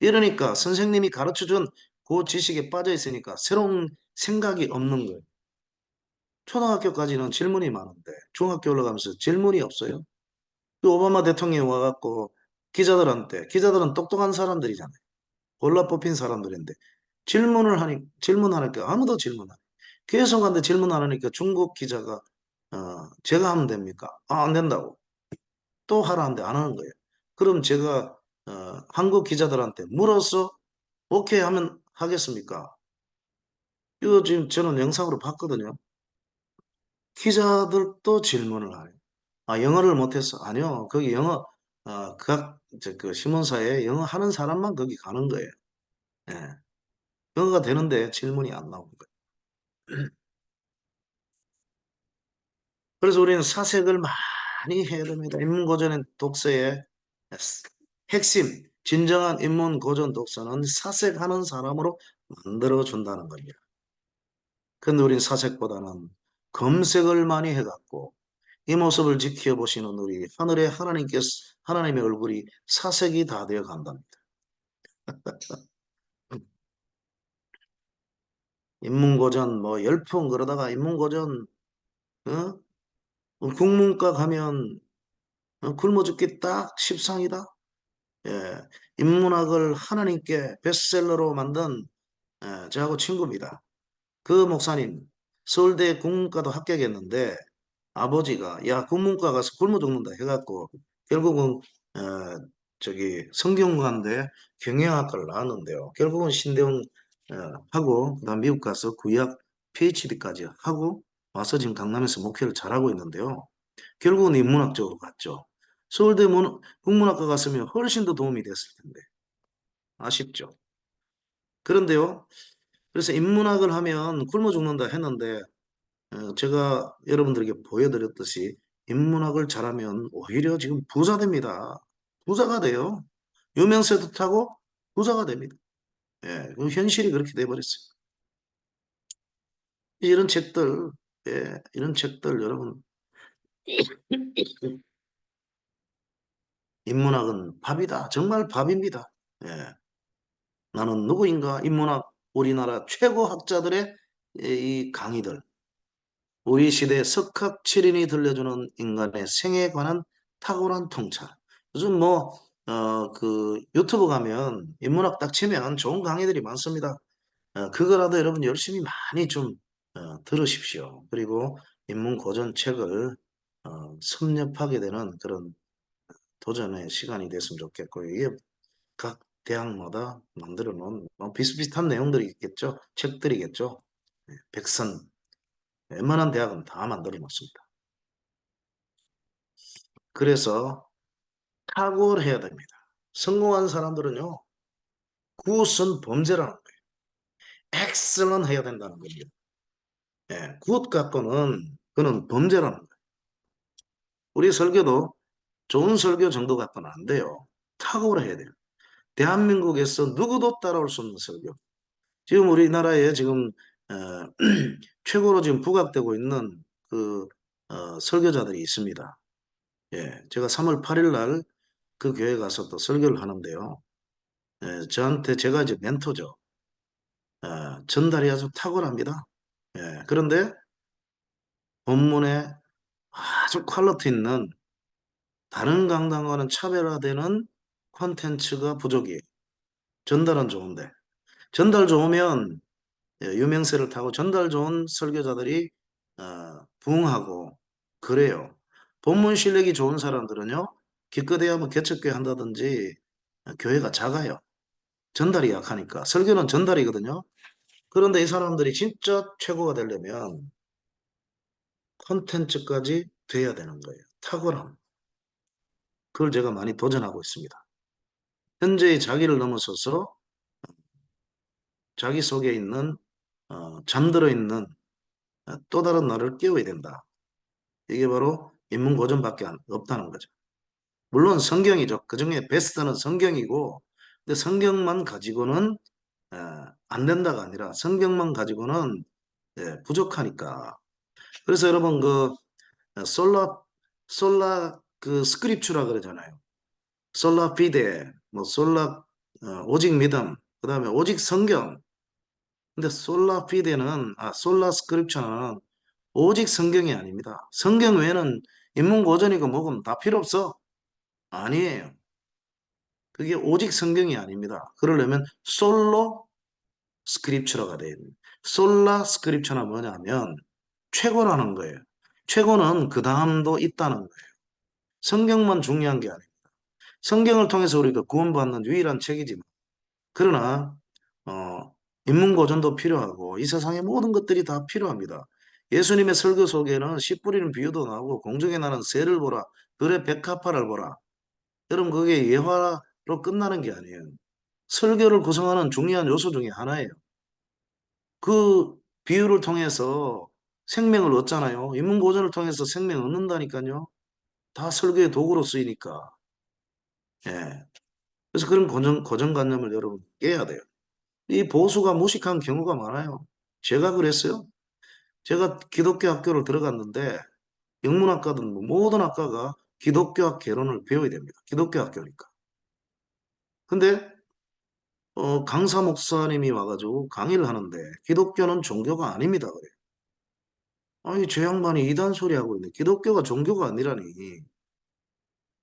이러니까 선생님이 가르쳐준 그 지식에 빠져 있으니까 새로운 생각이 없는 거예요. 초등학교까지는 질문이 많은데, 중학교 올라가면서 질문이 없어요. 그 오바마 대통령이 와갖고, 기자들은 똑똑한 사람들이잖아요. 골라 뽑힌 사람들인데, 질문하니까 아무도 질문 안 해. 계속 하는데 질문 안 하니까 중국 기자가 제가 하면 됩니까? 안 된다고. 또 하라는데 안 하는 거예요. 그럼 제가 한국 기자들한테 물어서 오케이 하면 하겠습니까? 이거 지금 저는 영상으로 봤거든요. 기자들도 질문을 하요. 아, 영어를 못해서? 아니요. 거기 영어, 그 신문사에 영어 하는 사람만 거기 가는 거예요. 예. 영어가 되는데 질문이 안 나오는 거예요. 그래서 우리는 사색을 많이 해야 됩니다. 인문고전의 독서의 핵심, 진정한 인문고전 독서는 사색하는 사람으로 만들어준다는 겁니다. 근데 우린 사색보다는 검색을 많이 해갖고 이 모습을 지켜보시는 우리 하늘의 하나님의 얼굴이 사색이 다 되어 간답니다. 인문고전 뭐 열풍 그러다가 인문고전 어? 국문과 가면 굶어 죽기 딱 십상이다. 예, 인문학을 하나님께 베스트셀러로 만든 저하고 친구입니다. 그 목사님 서울대 국문과도 합격했는데 아버지가 야 국문과 가서 굶어 죽는다 해갖고 결국은 성균관대 경영학과를 나왔는데요. 결국은 신대원 하고 그다음 미국 가서 구약 PhD까지 하고 와서 지금 강남에서 목회를 잘하고 있는데요. 결국은 인문학 쪽으로 갔죠. 서울대 국문학과 갔으면 훨씬 더 도움이 됐을 텐데 아쉽죠. 그런데요. 그래서 인문학을 하면 굶어 죽는다 했는데 제가 여러분들에게 보여드렸듯이 인문학을 잘하면 오히려 지금 부자 됩니다. 부자가 돼요. 유명세도 타고 부자가 됩니다. 예, 그 현실이 그렇게 돼버렸어요. 이런 책들, 예, 이런 책들 여러분 인문학은 밥이다. 정말 밥입니다. 예, 나는 누구인가? 인문학 우리나라 최고 학자들의 이 강의들 우리 시대 석학칠인이 들려주는 인간의 생에 관한 탁월한 통찰. 요즘 유튜브 가면 인문학 딱 치면 좋은 강의들이 많습니다. 그거라도 여러분 열심히 많이 좀, 들으십시오. 그리고 인문 고전 책을, 섭렵하게 되는 그런 도전의 시간이 됐으면 좋겠고, 이게 각 대학마다 만들어 놓은 비슷비슷한 내용들이 있겠죠. 책들이겠죠. 백선, 웬만한 대학은 다 만들어 놓습니다. 그래서 탁월해야 됩니다. 성공한 사람들은요, 굿은 범죄라는 거예요. 엑셀런 해야 된다는 겁니다. 예, 굿 갖고는 그는 범죄라는 거예요. 우리 설교도 좋은 설교 정도 갖고는 안 돼요. 탁월해야 돼요. 대한민국에서 누구도 따라올 수 없는 설교. 지금 우리나라에 지금 어, 최고로 지금 부각되고 있는 설교자들이 있습니다. 예, 제가 3월 8일 날 그 교회 가서 또 설교를 하는데요. 예, 제가 이제 멘토죠. 전달이 아주 탁월합니다. 예, 그런데 본문에 아주 퀄리티 있는 다른 강당과는 차별화되는 콘텐츠가 부족이에요. 전달은 좋은데. 전달 좋으면 유명세를 타고 전달 좋은 설교자들이 부흥하고 그래요. 본문 실력이 좋은 사람들은요. 기껏해야 뭐 개척교회 한다든지 교회가 작아요. 전달이 약하니까. 설교는 전달이거든요. 그런데 이 사람들이 진짜 최고가 되려면 콘텐츠까지 돼야 되는 거예요. 탁월함. 그걸 제가 많이 도전하고 있습니다. 현재의 자기를 넘어서서 자기 속에 있는 잠들어 있는 또 다른 나를 깨워야 된다. 이게 바로 인문고전밖에 없다는 거죠. 물론 성경이죠. 그중에 베스트는 성경이고 근데 성경만 가지고는 안 된다가 아니라 성경만 가지고는 부족하니까. 그래서 여러분 솔라 그 스크립추라 그러잖아요. 솔라 피데, 오직 믿음, 그 다음에 오직 성경. 근데 솔라 스크립처는 오직 성경이 아닙니다. 성경 외에는 인문고전이고 뭐고 다 필요 없어. 아니에요. 그게 오직 성경이 아닙니다. 그러려면 솔로 스크립처가 돼야 됩니다. 솔라 스크립처는 뭐냐면 최고라는 거예요. 최고는 그 다음도 있다는 거예요. 성경만 중요한 게 아닙니다. 성경을 통해서 우리가 구원받는 유일한 책이지만, 그러나 인문고전도 필요하고 이 세상의 모든 것들이 다 필요합니다. 예수님의 설교 속에는 씨 뿌리는 비유도 나오고 공중에 나는 새를 보라, 들의 백합화를 보라. 여러분, 그게 예화로 끝나는 게 아니에요. 설교를 구성하는 중요한 요소 중에 하나예요. 그 비유를 통해서 생명을 얻잖아요. 인문고전을 통해서 생명 얻는다니까요. 다 설교의 도구로 쓰이니까. 예. 그래서 그런 고정관념을 여러분 깨야 돼요. 이 보수가 무식한 경우가 많아요. 제가 그랬어요. 제가 기독교 학교를 들어갔는데 영문학과든 뭐 모든 학과가 기독교학 개론을 배워야 됩니다. 기독교 학교니까. 근데 강사 목사님이 와가지고 강의를 하는데 기독교는 종교가 아닙니다. 그래. 아니, 저 양반이 이단 소리 하고 있네. 기독교가 종교가 아니라니.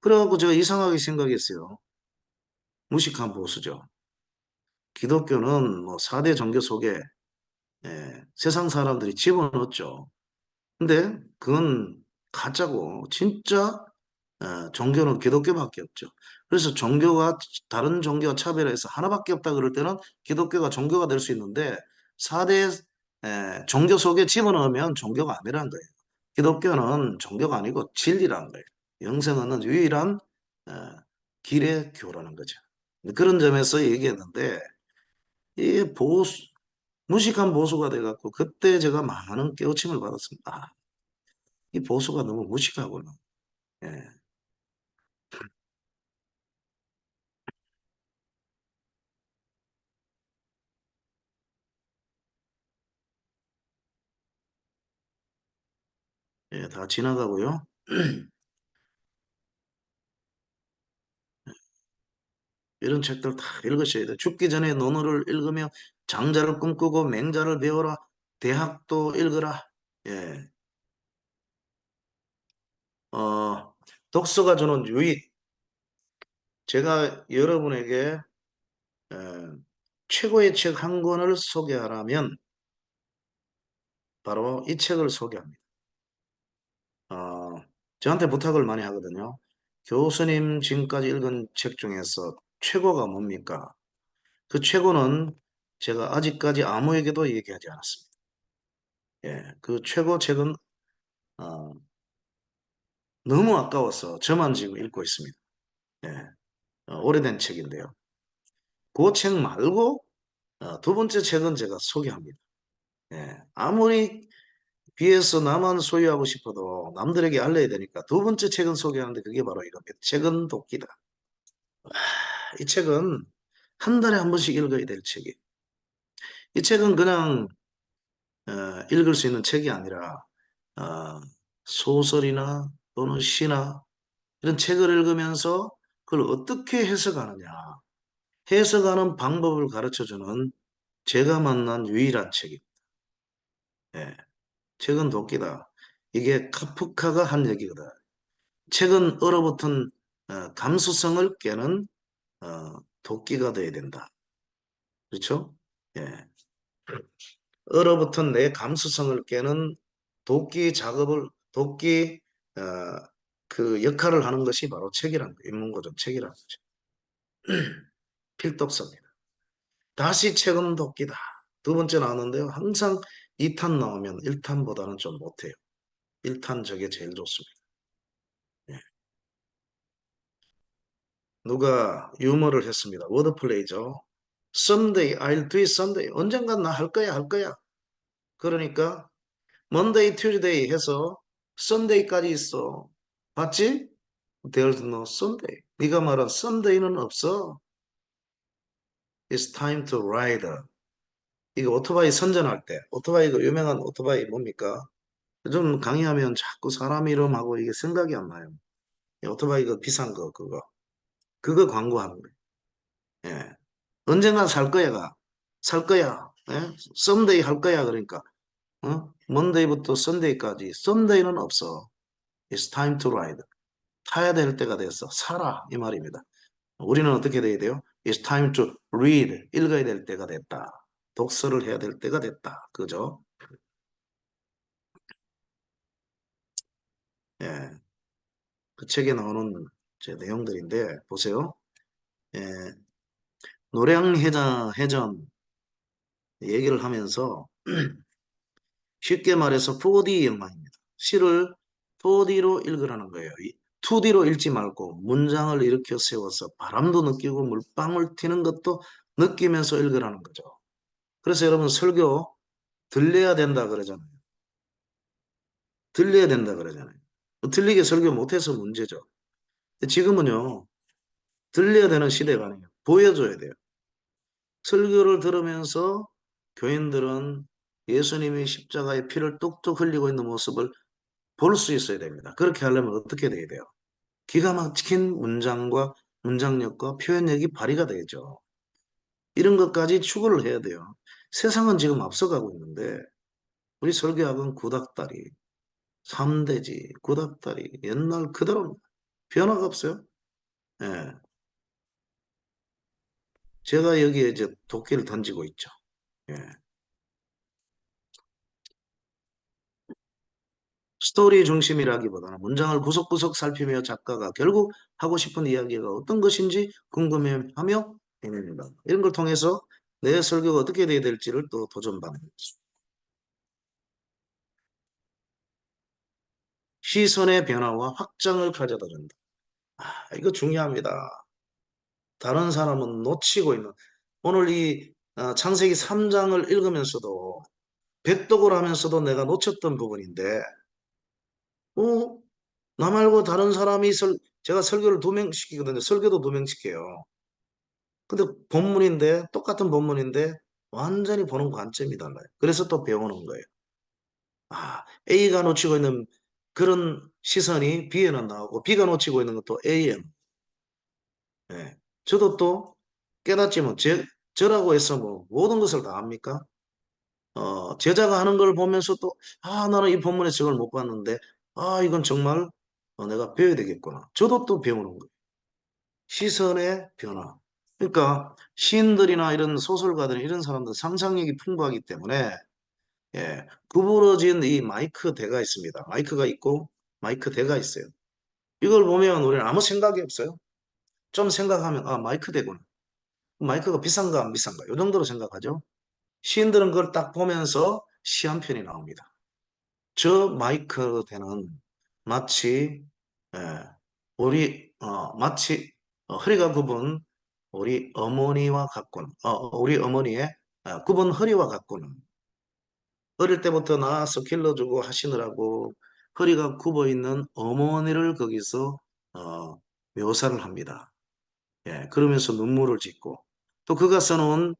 그래갖고 제가 이상하게 생각했어요. 무식한 보수죠. 기독교는 뭐 4대 종교 속에 세상 사람들이 집어넣었죠. 근데 그건 가짜고 진짜 종교는 기독교밖에 없죠. 그래서 종교가 다른 종교와 차별해서 하나밖에 없다 그럴 때는 기독교가 종교가 될 수 있는데 4대 종교 속에 집어넣으면 종교가 아니라는 거예요. 기독교는 종교가 아니고 진리라는 거예요. 영생 얻는 유일한 에, 길의 교라는 거죠. 그런 점에서 얘기했는데 이 무식한 보수가 돼갖고 그때 제가 많은 깨우침을 받았습니다. 아, 이 보수가 너무 무식하구나. 예. 예, 다 지나가고요. 이런 책들 다 읽으셔야 돼요. 죽기 전에 논어를 읽으며 장자를 꿈꾸고 맹자를 배워라. 대학도 읽어라. 예. 독서가 주는 유익. 제가 여러분에게 에, 최고의 책 한 권을 소개하라면 바로 이 책을 소개합니다. 어, 저한테 부탁을 많이 하거든요. 교수님 지금까지 읽은 책 중에서 최고가 뭡니까? 그 최고는 제가 아직까지 아무에게도 얘기하지 않았습니다. 예, 그 최고 책은 어, 너무 아까워서 저만 지금 읽고 있습니다. 예, 오래된 책인데요. 그 책 말고 두 번째 책은 제가 소개합니다. 예, 아무리 비해서 나만 소유하고 싶어도 남들에게 알려야 되니까 두 번째 책은 소개하는데 그게 바로 이겁니다. 책은 도끼다. 이 책은 한 달에 한 번씩 읽어야 될 책이에요. 이 책은 그냥 읽을 수 있는 책이 아니라 어, 소설이나 또는 시나 이런 책을 읽으면서 그걸 어떻게 해석하느냐, 해석하는 방법을 가르쳐주는 제가 만난 유일한 책입니다. 예, 책은 도끼다. 이게 카프카가 한 얘기거든. 책은 얼어붙은 감수성을 깨는 도끼가 돼야 된다. 그렇죠? 예. 얼어붙은 내 감수성을 깨는 도끼 어, 그 역할을 하는 것이 바로 책이란 거예요. 인문고전 책이라는 거죠. 필독서입니다. 다시 책은 도끼다. 두 번째 나왔는데요. 항상 2탄 나오면 1탄보다는 좀 못해요. 1탄 저게 제일 좋습니다. 예. 누가 유머를 했습니다. 워드플레이죠. Someday I'll do it someday. 언젠간 나 할 거야, 할 거야. 그러니까 Monday, Tuesday 해서 Sunday까지 있어. 봤지? There's no Sunday. 네가 말한 Sunday는 없어. It's time to ride. 이거 오토바이 선전할 때, 오토바이 그 유명한 오토바이 뭡니까? 좀 강의하면 자꾸 사람 이름하고 이게 생각이 안 나요. 이 오토바이 그 비싼 거 그거 광고하는 거예요. 예. 언젠간 살 거야가 살 거야. 예? Someday 할 거야 그러니까 Monday부터 Sunday까지 Sunday는 없어. It's time to ride. 타야 될 때가 됐어. 살아 이 말입니다. 우리는 어떻게 돼야 돼요? It's time to read. 읽어야 될 때가 됐다. 독서를 해야 될 때가 됐다. 그죠? 예. 그 책에 나오는 제 내용들인데 보세요. 예, 노량해전 얘기를 하면서 쉽게 말해서 4D 영화입니다. 시를 4D로 읽으라는 거예요. 2D로 읽지 말고 문장을 일으켜 세워서 바람도 느끼고 물방울 튀는 것도 느끼면서 읽으라는 거죠. 그래서 여러분 설교 들려야 된다 그러잖아요. 들려야 된다 그러잖아요. 들리게 설교 못해서 문제죠. 지금은요, 들려야 되는 시대가 아니에요. 보여줘야 돼요. 설교를 들으면서 교인들은 예수님이 십자가의 피를 뚝뚝 흘리고 있는 모습을 볼 수 있어야 됩니다. 그렇게 하려면 어떻게 돼야 돼요? 기가 막힌 문장과 문장력과 표현력이 발휘가 되죠. 이런 것까지 추구를 해야 돼요. 세상은 지금 앞서가고 있는데 우리 설교학은 구닥다리, 삼대지, 구닥다리 옛날 그대로 변화가 없어요. 예. 제가 여기에 이제 도끼를 던지고 있죠. 예. 스토리 중심이라기보다는 문장을 구석구석 살피며 작가가 결국 하고 싶은 이야기가 어떤 것인지 궁금해하며 읽는다. 이런 걸 통해서 내 설교가 어떻게 돼야 될지를 또 도전받는 거죠. 시선의 변화와 확장을 가져다 준다. 이거 중요합니다. 다른 사람은 놓치고 있는 오늘 이 창세기 3장을 읽으면서도 백독을 하면서도 내가 놓쳤던 부분인데 어? 나 말고 다른 사람이 제가 설교를 2명 시키거든요. 설교도 2명 시켜요. 근데 본문인데 똑같은 본문인데 완전히 보는 관점이 달라요. 그래서 또 배우는 거예요. A가 놓치고 있는 그런 시선이 B에는 나오고 B가 놓치고 있는 것도 A에는. 예. 저도 또 깨닫지 뭐 저라고 해서 뭐 모든 것을 다 합니까? 제자가 하는 걸 보면서 또 나는 이 본문에서 저걸 못 봤는데 이건 정말 내가 배워야 되겠구나. 저도 또 배우는 거예요. 시선의 변화. 그러니까 시인들이나 이런 소설가들 이런 사람들 상상력이 풍부하기 때문에 구부러진 이 마이크 대가 있습니다. 마이크가 있고 마이크 대가 있어요. 이걸 보면 우리는 아무 생각이 없어요. 좀 생각하면 마이크 대구나. 마이크가 비싼가 안 비싼가 이 정도로 생각하죠. 시인들은 그걸 딱 보면서 시 한 편이 나옵니다. 저 마이크 대는 마치 예, 마치 허리가 굽은 우리 어머니와 같군. 우리 어머니의 굽은 허리와 같구나. 어릴 때부터 낳아서 길러주고 하시느라고 허리가 굽어 있는 어머니를 거기서 어, 묘사를 합니다. 예, 그러면서 눈물을 짓고 또 그가 써놓은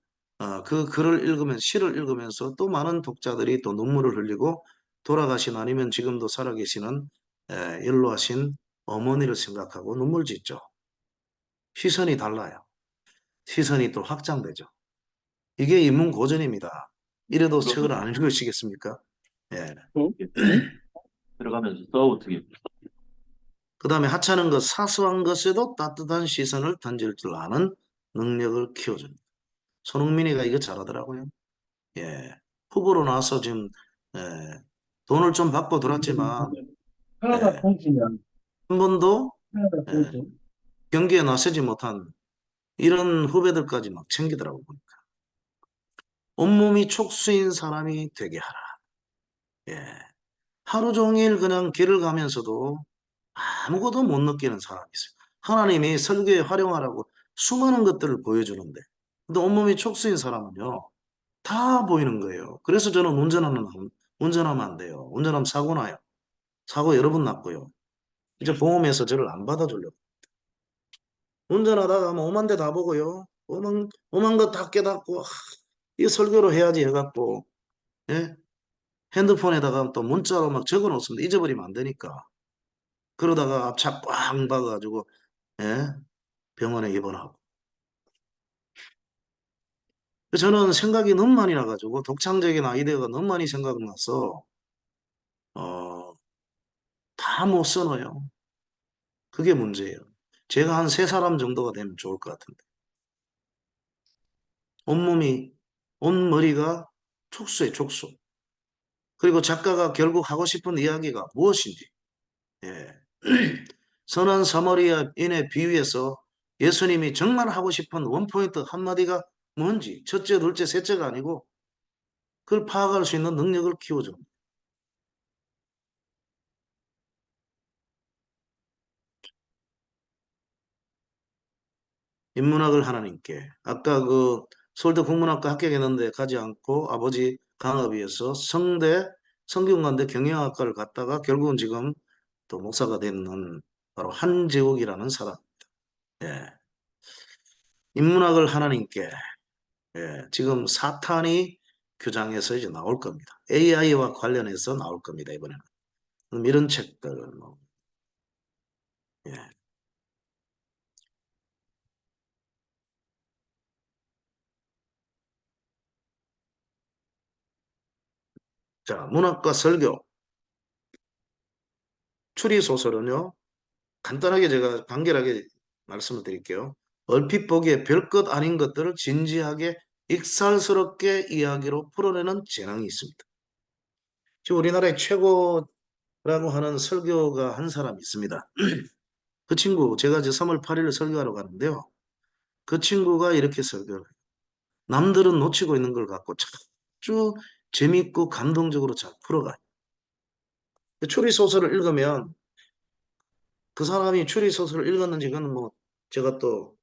그 글을 시를 읽으면서 또 많은 독자들이 또 눈물을 흘리고 돌아가신 아니면 지금도 살아계시는 연로하신 어머니를 생각하고 눈물 짓죠. 시선이 달라요. 시선이 또 확장되죠. 이게 인문고전입니다. 이래도 책을 안 읽으시겠습니까? 예. 들어가면서 어떻게 그 다음에 하찮은 것, 사소한 것에도 따뜻한 시선을 던질 줄 아는 능력을 키워줍니다. 손흥민이가 이거 잘하더라고요. 예. 후보로 나와서 지금, 예, 돈을 좀 받고 들었지만, 하나가 예, 통지면 한 번도, 하나가 예, 통지. 경기에 나서지 못한 이런 후배들까지 막 챙기더라고요. 온몸이 촉수인 사람이 되게 하라. 예. 하루 종일 그냥 길을 가면서도 아무것도 못 느끼는 사람이 있어요. 하나님이 설교에 활용하라고 수많은 것들을 보여주는데, 근데 온몸이 촉수인 사람은요, 다 보이는 거예요. 그래서 저는 운전하면 안 돼요. 운전하면 사고 나요. 사고 여러 번 났고요. 이제 보험에서 저를 안 받아주려고. 운전하다가 뭐 오만 대 다 보고요. 오만 거 다 깨닫고, 이 설교로 해야지 해갖고, 예? 핸드폰에다가 또 문자로 막 적어 놓습니다. 잊어버리면 안 되니까. 그러다가 앞차 꽝 박아가지고, 예? 병원에 입원하고. 저는 생각이 너무 많이 나가지고 독창적인 아이디어가 너무 많이 생각나서 다 못 써놔요. 그게 문제예요. 제가 한 3사람 정도가 되면 좋을 것 같은데. 온몸이, 온머리가 촉수에 촉수. 그리고 작가가 결국 하고 싶은 이야기가 무엇인지. 예. 선한 사마리아인의 비유에서 예수님이 정말 하고 싶은 원포인트 한마디가 뭔지 첫째, 둘째, 셋째가 아니고 그걸 파악할 수 있는 능력을 키워줍니다. 인문학을 하나님께 아까 그 서울대 국문학과 합격했는데 가지 않고 아버지 강압에 의해서 성대 성균관대 경영학과를 갔다가 결국은 지금 또 목사가 되는 바로 한재욱이라는 사람. 예. 인문학을 하나님께 지금 사탄이 교장에서 이제 나올 겁니다. AI와 관련해서 나올 겁니다. 이번에는. 그럼 이런 책들 뭐, 예. 자, 문학과 설교 추리 소설은요. 간단하게 제가 간결하게 말씀을 드릴게요. 얼핏 보기에 별것 아닌 것들을 진지하게 익살스럽게 이야기로 풀어내는 재능이 있습니다. 지금 우리나라의 최고라고 하는 설교가 한 사람 있습니다. 그 친구 제가 이제 3월 8일 설교하러 가는데요. 그 친구가 이렇게 설교를 해요. 남들은 놓치고 있는 걸 갖고 아주 재밌고 감동적으로 잘 풀어가요. 추리 소설을 읽으면 그 사람이 추리 소설을 읽었는지 그건 뭐 제가 또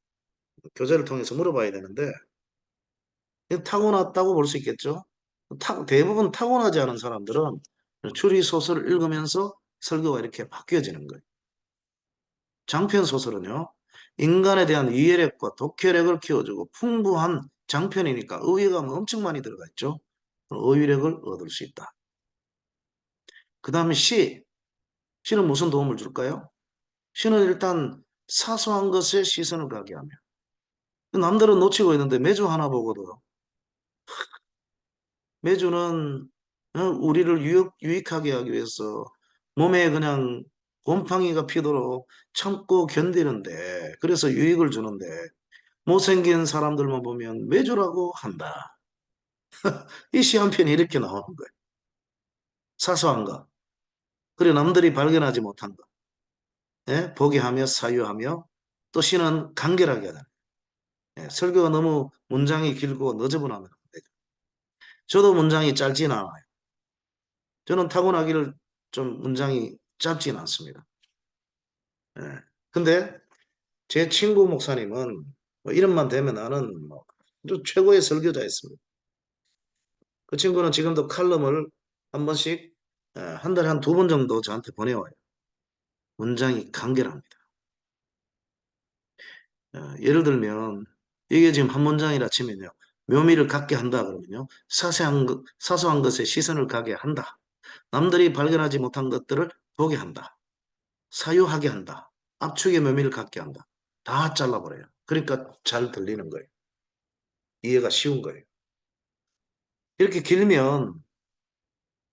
교재를 통해서 물어봐야 되는데 타고났다고 볼 수 있겠죠. 대부분 타고나지 않은 사람들은 추리 소설을 읽으면서 설교가 이렇게 바뀌어지는 거예요. 장편 소설은요. 인간에 대한 이해력과 독해력을 키워주고 풍부한 장편이니까 의외감이 엄청 많이 들어가 있죠. 어휘력을 얻을 수 있다. 그 다음에 시는 무슨 도움을 줄까요? 시는 일단 사소한 것에 시선을 가게 하며 남들은 놓치고 있는데 매주 하나 보고도 매주는 우리를 유익하게 하기 위해서 몸에 그냥 곰팡이가 피도록 참고 견디는데 그래서 유익을 주는데 못생긴 사람들만 보면 매주라고 한다. 이 시 한 편이 이렇게 나오는 거예요. 사소한 거. 그리고 남들이 발견하지 못한 거. 예? 보게 하며 사유하며 또 시는 간결하게 하다. 예, 설교가 너무 문장이 길고 너저분하면 안 되죠. 저도 문장이 짧진 않아요. 저는 타고나기를 좀 문장이 짧진 않습니다. 예. 근데 제 친구 목사님은 뭐 이름만 되면 나는 뭐 아주 최고의 설교자였습니다. 그 친구는 지금도 칼럼을 한 번씩 한 달에 한 2번 정도 저한테 보내와요. 문장이 간결합니다. 예를 들면 이게 지금 한 문장이라 치면요. 묘미를 갖게 한다 그러면요. 사소한 것에 시선을 가게 한다. 남들이 발견하지 못한 것들을 보게 한다. 사유하게 한다. 압축의 묘미를 갖게 한다. 다 잘라버려요. 그러니까 잘 들리는 거예요. 이해가 쉬운 거예요. 이렇게 길면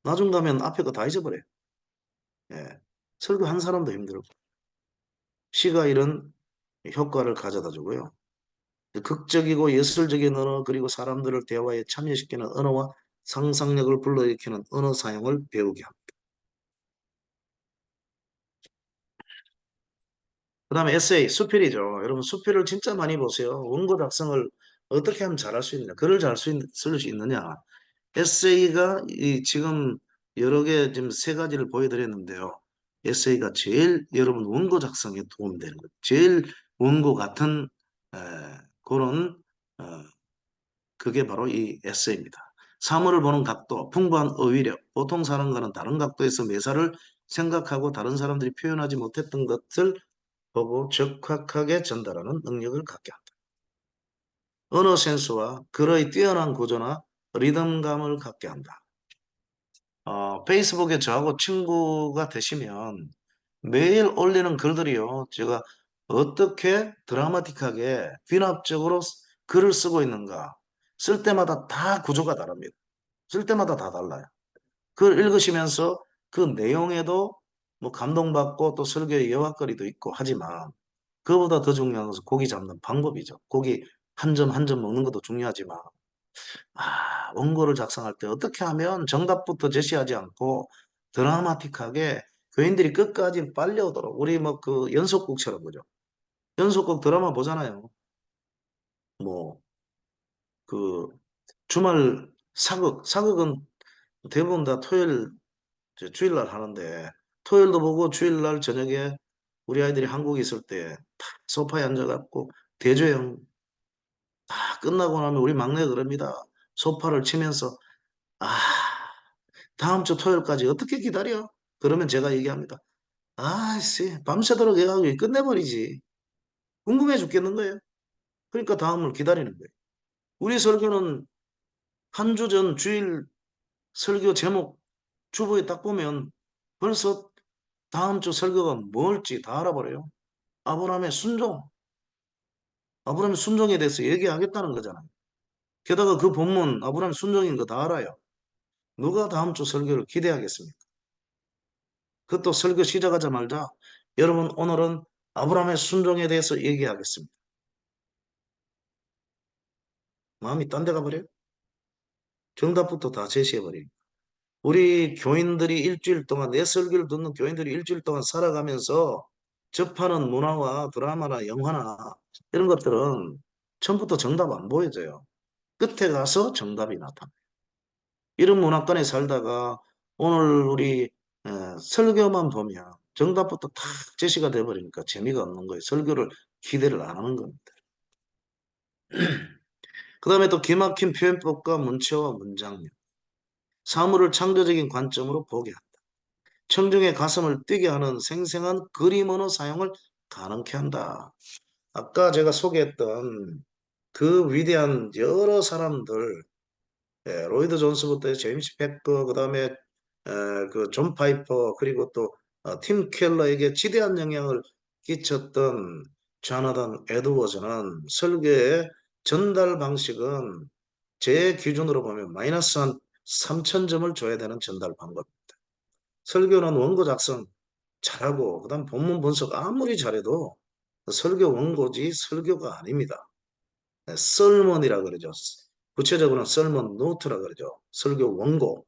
나중 가면 앞에 거 다 잊어버려요. 예. 설교 한 사람도 힘들고. 시가 이런 효과를 가져다 주고요. 극적이고 예술적인 언어 그리고 사람들을 대화에 참여시키는 언어와 상상력을 불러일으키는 언어 사용을 배우게 합니다. 그 다음에 에세이, 수필이죠. 여러분 수필을 진짜 많이 보세요. 원고 작성을 어떻게 하면 잘할 수 있느냐. 글을 잘 쓸 수 있느냐. 에세이가 지금 여러 개 지금 3가지를 보여드렸는데요. 에세이가 제일 여러분 원고 작성에 도움이 되는 거예요. 제일 원고 같은 에, 그런 그게 바로 이 에세이입니다. 사물을 보는 각도, 풍부한 어휘력, 보통 사람과는 다른 각도에서 묘사를 생각하고 다른 사람들이 표현하지 못했던 것을 보고 적확하게 전달하는 능력을 갖게 합니다. 언어 센스와 글의 뛰어난 구조나 리듬감을 갖게 한다. 페이스북에 저하고 친구가 되시면 매일 올리는 글들이요. 제가 어떻게 드라마틱하게 귀납적으로 글을 쓰고 있는가. 쓸 때마다 다 구조가 다릅니다. 쓸 때마다 다 달라요. 그걸 읽으시면서 그 내용에도 뭐 감동받고 또 설교의 여화거리도 있고 하지만 그거보다 더 중요한 것은 고기 잡는 방법이죠. 고기 한 점 한 점 먹는 것도 중요하지만 원고를 작성할 때 어떻게 하면 정답부터 제시하지 않고 드라마틱하게 교인들이 끝까지 빨려오도록 우리 뭐 그 연속극처럼 그죠? 연속극 드라마 보잖아요. 뭐 그 주말 사극은 대부분 다 토요일 주일날 하는데 토요일도 보고 주일날 저녁에 우리 아이들이 한국에 있을 때 다 소파에 앉아갖고 대조영 다 끝나고 나면 우리 막내가 그럽니다. 소파를 치면서 아 다음 주 토요일까지 어떻게 기다려? 그러면 제가 얘기합니다. 아씨 밤새도록 해가지고 끝내버리지. 궁금해 죽겠는 거예요. 그러니까 다음을 기다리는 거예요. 우리 설교는 한 주 전 주일 설교 제목 주보에 딱 보면 벌써 다음 주 설교가 뭘지 다 알아버려요. 아브라함의 순종, 아브라함의 순종에 대해서 얘기하겠다는 거잖아요. 게다가 그 본문 아브라함의 순종인 거 다 알아요. 누가 다음 주 설교를 기대하겠습니까? 그것도 설교 시작하자마자 여러분 오늘은 아브라함의 순종에 대해서 얘기하겠습니다. 마음이 딴 데 가버려요. 정답부터 다 제시해버려요. 우리 교인들이 일주일 동안 내 설교를 듣는 교인들이 일주일 동안 살아가면서 접하는 문화와 드라마나 영화나 이런 것들은 처음부터 정답 안 보여져요. 끝에 가서 정답이 나타나요. 이런 문화권에 살다가 오늘 우리 설교만 보면 정답부터 탁 제시가 돼버리니까 재미가 없는 거예요. 설교를 기대를 안 하는 겁니다. 그 다음에 또 기막힌 표현법과 문체와 문장력, 사물을 창조적인 관점으로 보게 한다. 청중의 가슴을 뛰게 하는 생생한 그림 언어 사용을 가능케 한다. 아까 제가 소개했던 그 위대한 여러 사람들, 로이드 존스부터 제임스 패커, 그다음에 그존 파이퍼, 그리고 또 팀 켈러에게 지대한 영향을 끼쳤던 조나단 에드워즈는 설교의 전달 방식은 제 기준으로 보면 마이너스 한 3,000점을 줘야 되는 전달 방법입니다. 설교는 원고 작성 잘하고 그다음 본문 분석 아무리 잘해도 설교 원고지 설교가 아닙니다. 설먼이라 그러죠. 구체적으로는 설먼 노트라 그러죠. 설교 원고.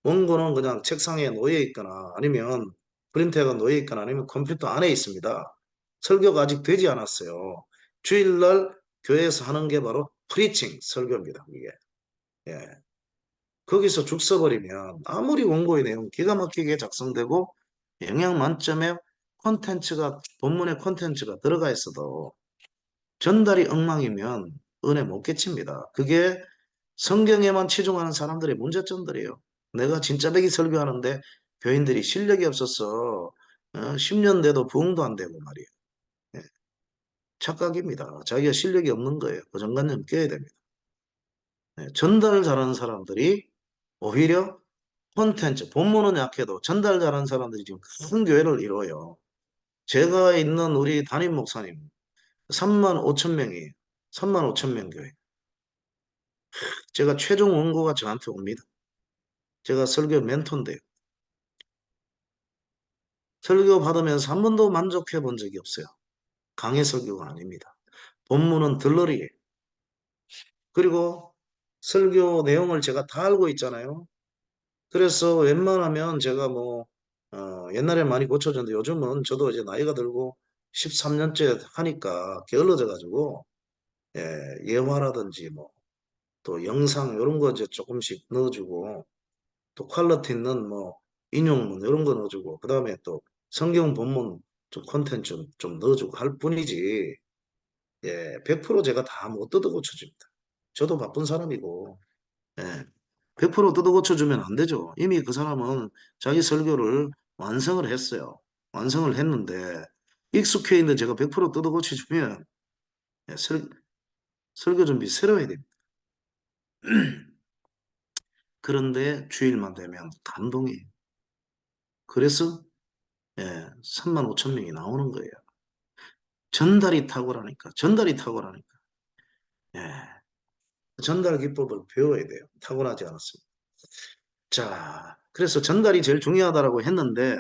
원고는 그냥 책상에 놓여 있거나 아니면 프린터가 놓여 있거나 아니면 컴퓨터 안에 있습니다. 설교가 아직 되지 않았어요. 주일날 교회에서 하는 게 바로 프리칭 설교입니다. 이게. 예. 거기서 죽 써버리면 아무리 원고의 내용 기가 막히게 작성되고 영양 만점의 콘텐츠가 본문의 콘텐츠가 들어가 있어도 전달이 엉망이면 은혜 못 끼칩니다. 그게 성경에만 치중하는 사람들의 문제점들이에요. 내가 진짜 배기 설교하는데 교인들이 실력이 없어서 10년 돼도 부흥도 안 되고 말이에요. 예, 착각입니다. 자기가 실력이 없는 거예요. 고정관념 깨야 됩니다. 전달 잘하는 사람들이 오히려 콘텐츠, 본문은 약해도 전달 잘하는 사람들이 지금 큰 교회를 이뤄요. 제가 있는 우리 담임 목사님 3만 5천 명이에요. 3만 5천 명 교회. 제가 최종 원고가 저한테 옵니다. 제가 설교 멘토인데요. 설교 받으면서 한 번도 만족해 본 적이 없어요. 강의 설교가 아닙니다. 본문은 들러리예요. 그리고 설교 내용을 제가 다 알고 있잖아요. 그래서 웬만하면 제가 뭐 옛날에 많이 고쳐졌는데 요즘은 저도 이제 나이가 들고 13년째 하니까 게을러져 가지고 예화라든지 뭐 또 영상 이런 거 이제 조금씩 넣어주고 또 퀄리티 있는 뭐 인용문 이런 거 넣어주고 그 다음에 또 성경 본문 좀 콘텐츠 좀 넣어주고 할 뿐이지 100% 제가 다 못 뜯어 고쳐줍니다. 저도 바쁜 사람이고 100% 뜯어 고쳐주면 안 되죠. 이미 그 사람은 자기 설교를 완성을 했어요. 완성을 했는데 익숙해 있는 제가 100% 뜯어 고쳐주면 설교 준비 새로 해야 됩니다. 그런데 주일만 되면 감동이에요. 그래서 3만 5천 명이 나오는 거예요. 전달이 탁월하니까, 전달이 탁월하니까. 예, 전달 기법을 배워야 돼요. 타고나지 않았습니다. 자, 그래서 전달이 제일 중요하다고 했는데,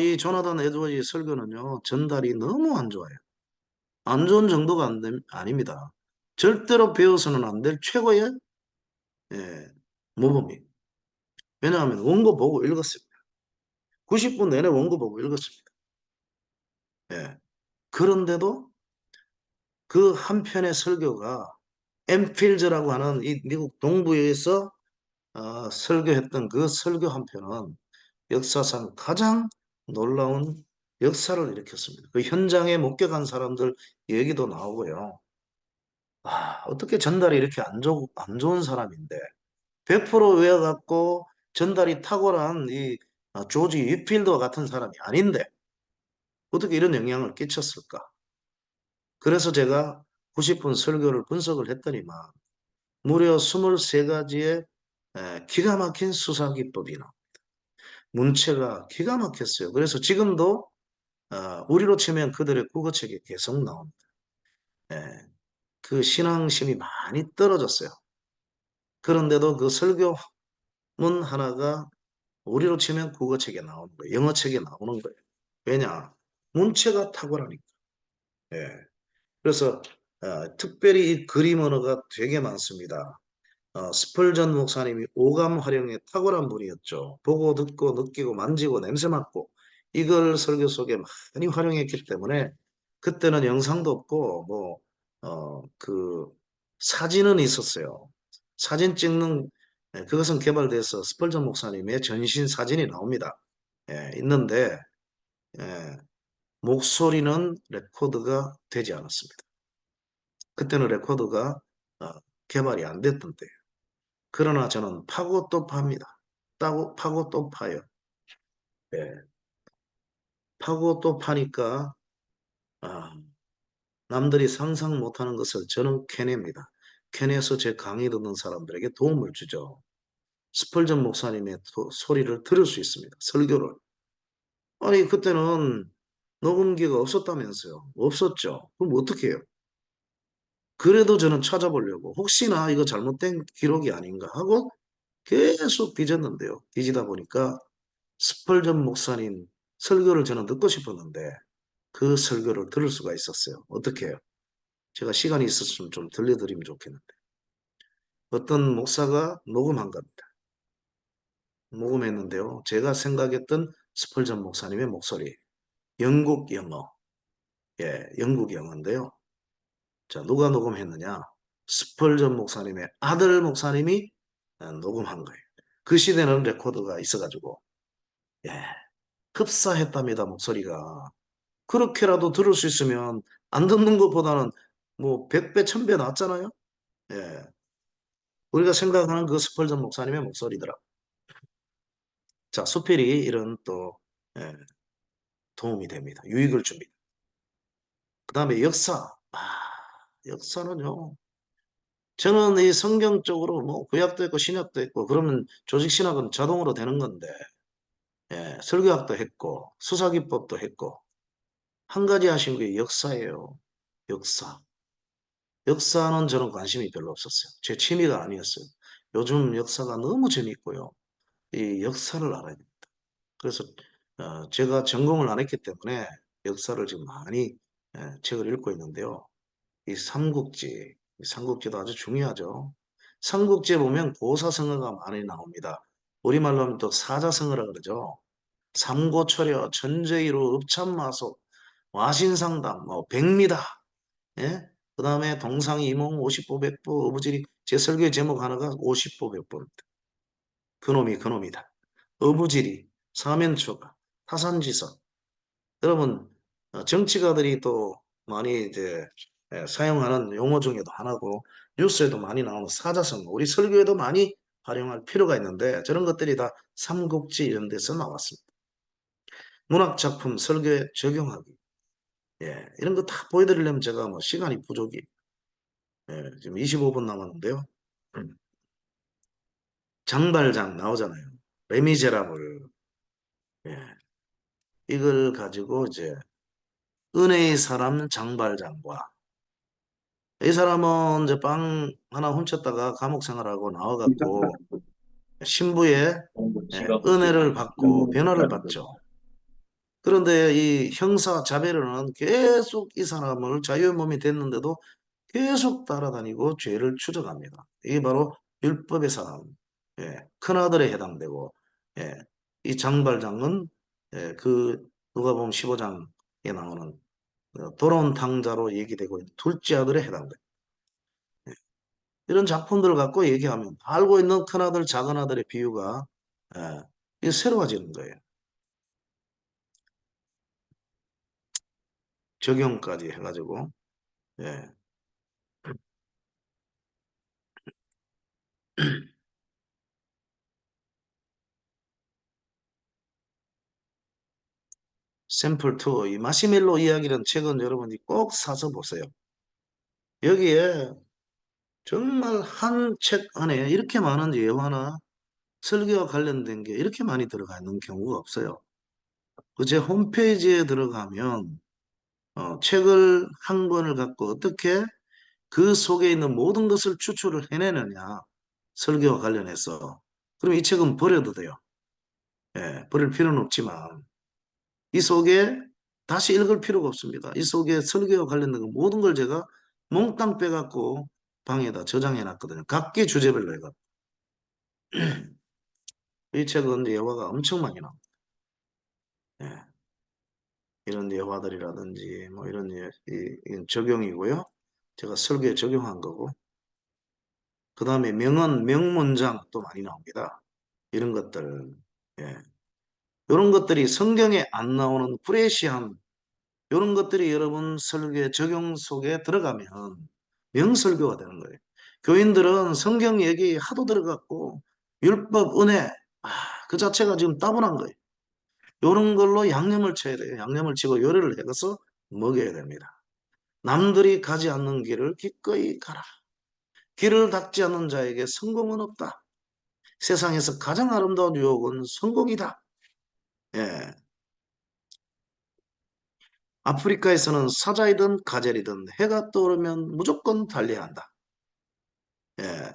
이 조나단 에드워즈의 설교는요, 전달이 너무 안 좋아요. 안 좋은 정도가 아닙니다. 절대로 배워서는 안 될 최고의 모범이에요. 왜냐하면 원고 보고 읽었습니다. 90분 내내 원고 보고 읽었습니다. 예. 그런데도 그 한 편의 설교가 엠필즈라고 하는 이 미국 동부에서 설교했던 그 설교 한 편은 역사상 가장 놀라운 역사를 일으켰습니다. 그 현장에 목격한 사람들 얘기도 나오고요. 어떻게 전달이 이렇게 안 좋은 사람인데 100% 외워갖고 전달이 탁월한 이 조지 위필드와 같은 사람이 아닌데 어떻게 이런 영향을 끼쳤을까? 그래서 제가 90분 설교를 분석을 했더니만 무려 23가지의 기가 막힌 수사 기법이 나옵니다. 문체가 기가 막혔어요. 그래서 지금도 우리로 치면 그들의 국어책에 계속 나옵니다. 예, 그 신앙심이 많이 떨어졌어요. 그런데도 그 설교문 하나가 우리로 치면 국어책에 나오는 거예요. 영어책에 나오는 거예요. 왜냐? 문체가 탁월하니까. 예. 그래서 특별히 이 그림 언어가 되게 많습니다. 스펄전 목사님이 오감 활용에 탁월한 분이었죠. 보고 듣고 느끼고 만지고 냄새 맡고 이걸 설교 속에 많이 활용했기 때문에 그때는 영상도 없고 그 사진은 있었어요. 사진 찍는 그것은 개발돼서 스펄전 목사님의 전신 사진이 나옵니다. 있는데 예, 목소리는 레코드가 되지 않았습니다. 그때는 레코드가 개발이 안 됐던 때예요. 그러나 저는 파고 또 팝니다. 파고 또 파요. 예. 파고 또 파니까 아, 남들이 상상 못하는 것을 저는 캐냅니다. 캐내서 제 강의 듣는 사람들에게 도움을 주죠. 스펄전 목사님의 소리를 들을 수 있습니다. 설교를. 아니 그때는 녹음기가 없었다면서요. 없었죠. 그럼 어떻게 해요? 그래도 저는 찾아보려고 혹시나 이거 잘못된 기록이 아닌가 하고 계속 뒤졌는데요. 뒤지다 보니까 스펄전 목사님 설교를 저는 듣고 싶었는데 그 설교를 들을 수가 있었어요. 어떻게 해요? 제가 시간이 있었으면 좀 들려드리면 좋겠는데 어떤 목사가 녹음한 겁니다. 녹음했는데요. 제가 생각했던 스펄전 목사님의 목소리 영국 영어 영국 영어인데요. 자, 누가 녹음했느냐? 스펄전 목사님의 아들 목사님이 녹음한 거예요. 그 시대는 레코더가 있어가지고 예, 흡사했답니다. 목소리가. 그렇게라도 들을 수 있으면 안 듣는 것보다는 뭐 100배, 1000배 낫잖아요. 예. 우리가 생각하는 그 스펄전 목사님의 목소리더라. 자, 수필이 이런 또 예, 도움이 됩니다. 유익을 줍니다. 그 다음에 역사. 역사는요. 저는 이 성경적으로 뭐 구약도 있고 신약도 있고 그러면 조직 신학은 자동으로 되는 건데 설교학도 했고 수사기법도 했고 한 가지 하신 게 역사예요. 역사. 역사는 저는 관심이 별로 없었어요. 제 취미가 아니었어요. 요즘 역사가 너무 재밌고요. 이 역사를 알아야 됩니다. 그래서 제가 전공을 안 했기 때문에 역사를 지금 많이 책을 읽고 있는데요. 이 삼국지도 아주 중요하죠. 삼국지에 보면 고사성어가 많이 나옵니다. 우리말로 하면 또 사자성어라 그러죠. 삼고초려, 천재이루, 읍참마소, 와신상담, 뭐 백미다. 예? 그 다음에 동상이 이몽, 오십보, 백보, 어부지리. 제 설교의 제목 하나가 오십보, 백보입니다. 그놈이다. 어부지리, 사면초가, 타산지석. 여러분, 정치가들이 또 많이 이제 사용하는 용어 중에도 하나고, 뉴스에도 많이 나오는 사자성어, 우리 설교에도 많이 활용할 필요가 있는데, 저런 것들이 다 삼국지 이런 데서 나왔습니다. 문학작품 설교에 적용하기. 이런 거 다 보여드리려면 제가 뭐 시간이 부족이. 지금 25분 남았는데요. 장발장 나오잖아요. 레미제라블. 예, 이걸 가지고 이제 은혜의 사람 장발장과 이 사람은 이제 빵 하나 훔쳤다가 감옥 생활하고 나와갖고 신부의 은혜를 받고 변화를 받죠. 그런데 이 형사 자베르는 계속 이 사람을 자유의 몸이 됐는데도 계속 따라다니고 죄를 추적합니다. 이게 바로 율법의 사람, 큰아들에 해당되고, 이 장발장은 예, 그 누가복음 15장에 나오는 돌아온 탕자로 얘기되고 있는 둘째 아들에 해당돼요. 예, 이런 작품들을 갖고 얘기하면 알고 있는 큰아들, 작은아들의 비유가 이게 새로워지는 거예요. 적용까지 해가지고 예. 샘플 2, 이 마시멜로 이야기는 책은 여러분이 꼭 사서 보세요. 여기에 정말 한 책 안에 이렇게 많은 예화나 설교와 관련된 게 이렇게 많이 들어가 있는 경우가 없어요. 제 홈페이지에 들어가면 책을 한 권을 갖고 어떻게 그 속에 있는 모든 것을 추출을 해내느냐, 설교와 관련해서. 그럼 이 책은 버려도 돼요. 예, 버릴 필요는 없지만 이 속에 다시 읽을 필요가 없습니다. 이 속에 설교와 관련된 모든 걸 제가 몽땅 빼갖고 방에다 저장해 놨거든요. 각기 주제별로 해갖고. 이 책은 예화가 엄청 많이 나옵니다. 예, 이런 예화들이라든지 뭐 이런 이건 적용이고요. 제가 설교에 적용한 거고. 그 다음에 명언, 명문장 또 많이 나옵니다. 이런 것들. 예. 이런 것들이 성경에 안 나오는 프레시한 이런 것들이 여러분 설교의 적용 속에 들어가면 명설교가 되는 거예요. 교인들은 성경 얘기 하도 들어갔고 율법, 은혜 그 자체가 지금 따분한 거예요. 이런 걸로 양념을 쳐야 돼요. 양념을 치고 요리를 해서 먹여야 됩니다. 남들이 가지 않는 길을 기꺼이 가라. 길을 닦지 않는 자에게 성공은 없다. 세상에서 가장 아름다운 유혹은 성공이다. 예. 아프리카에서는 사자이든 가젤이든 해가 떠오르면 무조건 달려야 한다. 예.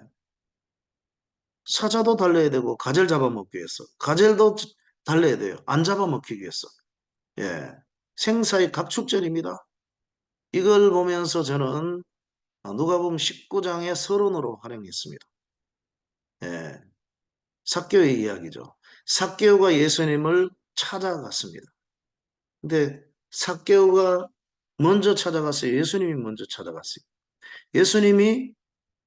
사자도 달려야 되고 가젤 잡아먹기 위해서 가젤도 달려야 돼요. 안 잡아먹기 위해서. 예. 생사의 각축전입니다. 이걸 보면서 저는 누가복음 19장의 서론으로 활용했습니다. 예. 삭개오의 이야기죠. 삭개오가 예수님을 찾아갔습니다. 근데 삭개오가 먼저 찾아갔어요. 예수님이 먼저 찾아갔어요. 예수님이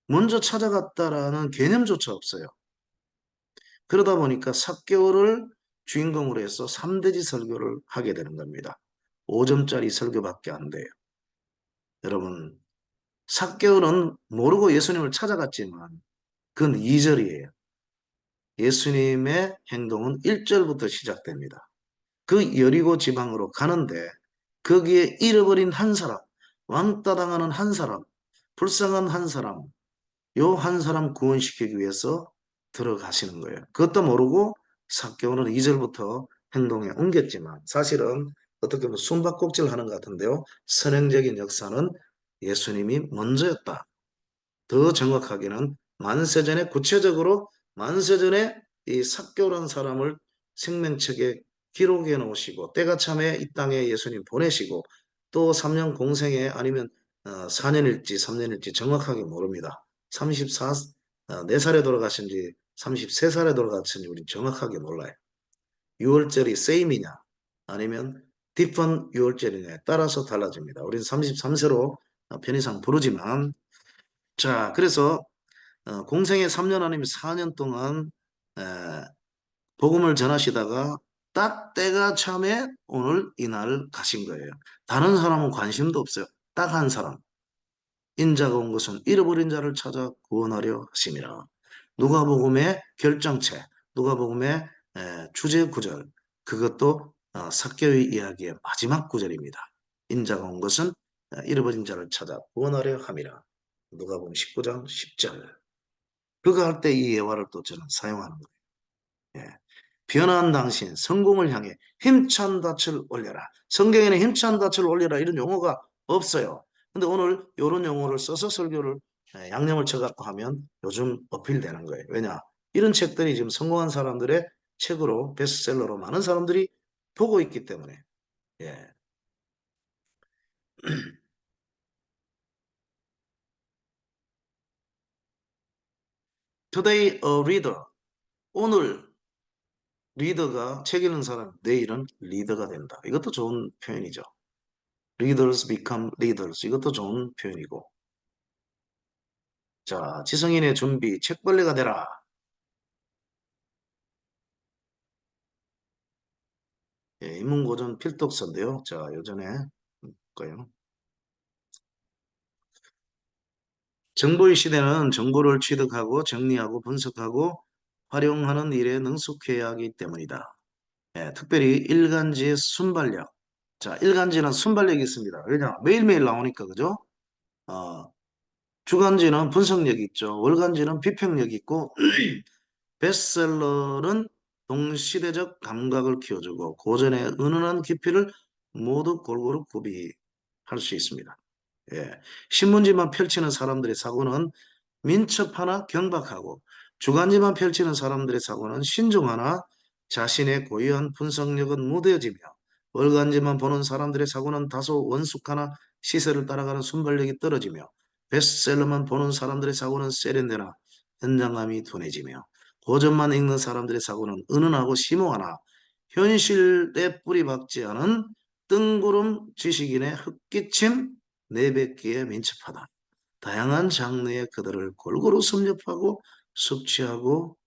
먼저 찾아갔다라는 개념조차 없어요. 그러다 보니까 삭개오를 주인공으로 해서 3대지 설교를 하게 되는 겁니다. 5점짜리 설교밖에 안 돼요. 여러분, 삭개오는 모르고 예수님을 찾아갔지만 그건 2절이에요. 예수님의 행동은 1절부터 시작됩니다. 그 여리고 지방으로 가는데 거기에 잃어버린 한 사람, 왕따 당하는 한 사람, 불쌍한 한 사람, 요 한 사람 구원시키기 위해서 들어가시는 거예요. 그것도 모르고 삭개오는 2절부터 행동에 옮겼지만 사실은 어떻게 보면 숨바꼭질 하는 것 같은데요. 선행적인 역사는 예수님이 먼저였다. 더 정확하게는 만세전에 구체적으로 만세전에 이 삭개오라는 사람을 생명책에 기록해 놓으시고 때가 참에 이 땅에 예수님 보내시고 또 3년 공생에 아니면 4년일지 3년일지 정확하게 모릅니다. 4살에 돌아가신지 33살에 돌아가신지 우리 정확하게 몰라요. 6월절이 세임이냐 아니면 딥한 6월절이냐에 따라서 달라집니다. 우리는 33세로 편의상 부르지만 자 그래서 공생의 3년 아니면 4년 동안 에, 복음을 전하시다가 딱 때가 참에 오늘 이날 가신 거예요. 다른 사람은 관심도 없어요. 딱 한 사람. 인자가 온 것은 잃어버린 자를 찾아 구원하려 하심이라. 누가복음의 결정체, 누가복음의 주제 구절, 그것도 삭개오의 이야기의 마지막 구절입니다. 인자가 온 것은 잃어버린 자를 찾아 구원하려 함이라. 누가복음 19장 10절. 그거 할 때 이 예화를 또 저는 사용하는 거예요. 예. 변화한 당신, 성공을 향해 힘찬 닻을 올려라. 성경에는 힘찬 닻을 올려라 이런 용어가 없어요. 근데 오늘 이런 용어를 써서 설교를 양념을 쳐갖고 하면 요즘 어필되는 거예요. 왜냐? 이런 책들이 지금 성공한 사람들의 책으로 베스트셀러로 많은 사람들이 보고 있기 때문에. 예. Today a reader. 오늘 리더가 책 읽는 사람 내일은 리더가 된다. 이것도 좋은 표현이죠. Readers become leaders. 이것도 좋은 표현이고. 자, 지성인의 준비, 책벌레가 되라. 예, 인문고전 필독서인데요. 자, 요전에 볼까요? 정보의 시대는 정보를 취득하고 정리하고 분석하고 활용하는 일에 능숙해야 하기 때문이다. 예, 특별히 일간지의 순발력. 자, 일간지는 순발력이 있습니다. 왜냐? 매일매일 나오니까, 그죠? 어, 주간지는 분석력이 있죠. 월간지는 비평력이 있고, 베스트셀러는 동시대적 감각을 키워주고, 고전의 은은한 깊이를 모두 골고루 구비할 수 있습니다. 예. 신문지만 펼치는 사람들의 사고는 민첩하나 경박하고 주간지만 펼치는 사람들의 사고는 신중하나 자신의 고유한 분석력은 무뎌지며 월간지만 보는 사람들의 사고는 다소 원숙하나 시세를 따라가는 순발력이 떨어지며 베스트셀러만 보는 사람들의 사고는 세련되나 현장감이 둔해지며 고전만 읽는 사람들의 사고는 은은하고 심오하나 현실에 뿌리박지 않은 뜬구름 지식인의 흙기침 내뱉기에 민첩하다. 다양한 장르의 그들을 골고루 섭렵하고 섭취하고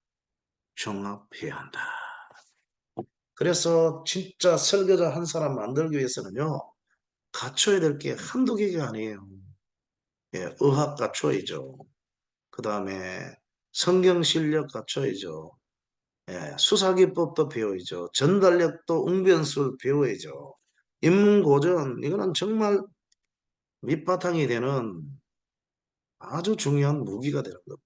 종합해야 한다. 그래서 진짜 설교자 한 사람 만들기 위해서는요. 갖춰야 될 게 한두 개가 아니에요. 예, 의학 갖춰야죠. 그 다음에 성경 실력 갖춰야죠. 예, 수사기법도 배워야죠. 전달력도 웅변술 배워야죠. 인문고전 이거는 정말 밑바탕이 되는 아주 중요한 무기가 되는 겁니다.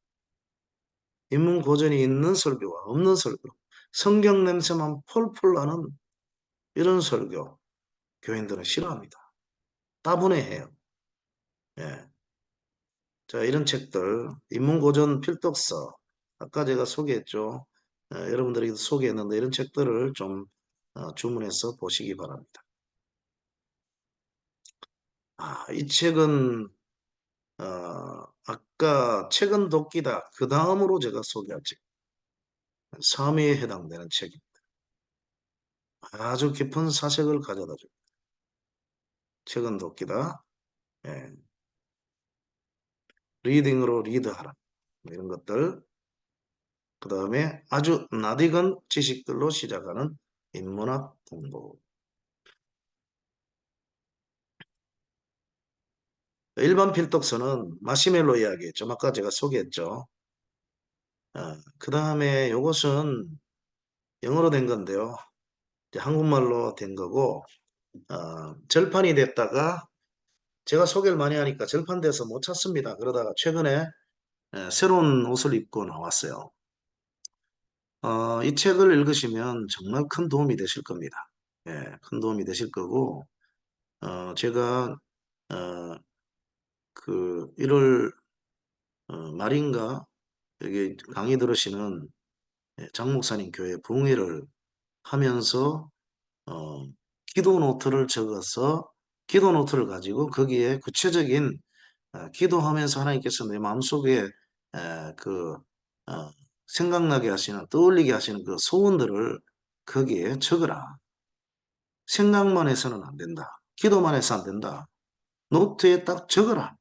인문고전이 있는 설교와 없는 설교, 성경 냄새만 폴폴 나는 이런 설교, 교인들은 싫어합니다. 따분해해요. 예. 자, 이런 책들, 인문고전 필독서, 아까 제가 소개했죠. 여러분들에게도 소개했는데 이런 책들을 좀 주문해서 보시기 바랍니다. 이 책은 아까 책은 도끼다. 그 다음으로 제가 소개할 책, 삼위에 해당되는 책입니다. 아주 깊은 사색을 가져다 줍니다. 책은 도끼다. 예. 리딩으로 리드하라. 이런 것들. 그 다음에 아주 낯익은 지식들로 시작하는 인문학 공부. 일반 필독서는 마시멜로 이야기, 좀 아까 제가 소개했죠. 그 다음에 이것은 영어로 된 건데요. 이제 한국말로 된 거고, 절판이 됐다가 제가 소개를 많이 하니까 절판돼서 못 찾습니다. 그러다가 최근에 새로운 옷을 입고 나왔어요. 이 책을 읽으시면 정말 큰 도움이 되실 겁니다. 예, 큰 도움이 되실 거고, 제가, 그, 1월 말인가, 여기 강의 들으시는 장 목사님 교회 부흥회를 하면서, 어, 기도 노트를 적어서, 기도 노트를 가지고 거기에 구체적인, 기도하면서 하나님께서 내 마음속에, 그, 어, 생각나게 하시는, 떠올리게 하시는 그 소원들을 거기에 적으라. 생각만 해서는 안 된다. 기도만 해서 안 된다. 노트에 딱 적어라.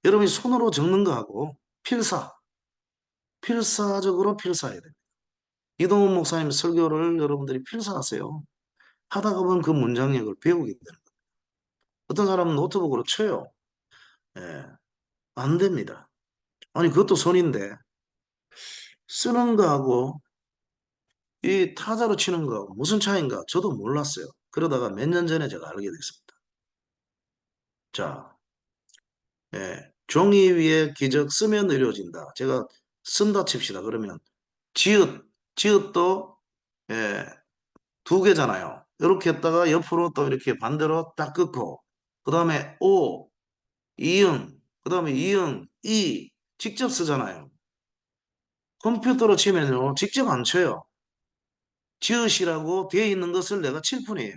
여러분이 손으로 적는 거하고 필사적으로 필사해야 됩니다. 이동훈 목사님 설교를 여러분들이 필사하세요. 하다가 보면 그 문장력을 배우게 되는 거예요. 어떤 사람은 노트북으로 쳐요. 예, 안 됩니다. 아니 그것도 손인데 쓰는 거하고 이 타자로 치는 거하고 무슨 차이인가 저도 몰랐어요. 그러다가 몇 년 전에 제가 알게 됐습니다. 자, 예, 종이 위에 기적 쓰면 의료진다. 제가 쓴다 칩시다. 그러면 지읒도 예, 두 개잖아요. 이렇게 했다가 옆으로 또 이렇게 반대로 딱 끊고 그 다음에 오, 이응, 그 다음에 이응, 이 직접 쓰잖아요. 컴퓨터로 치면요 직접 안 쳐요. 지읒이라고 되어 있는 것을 내가 칠 뿐이에요.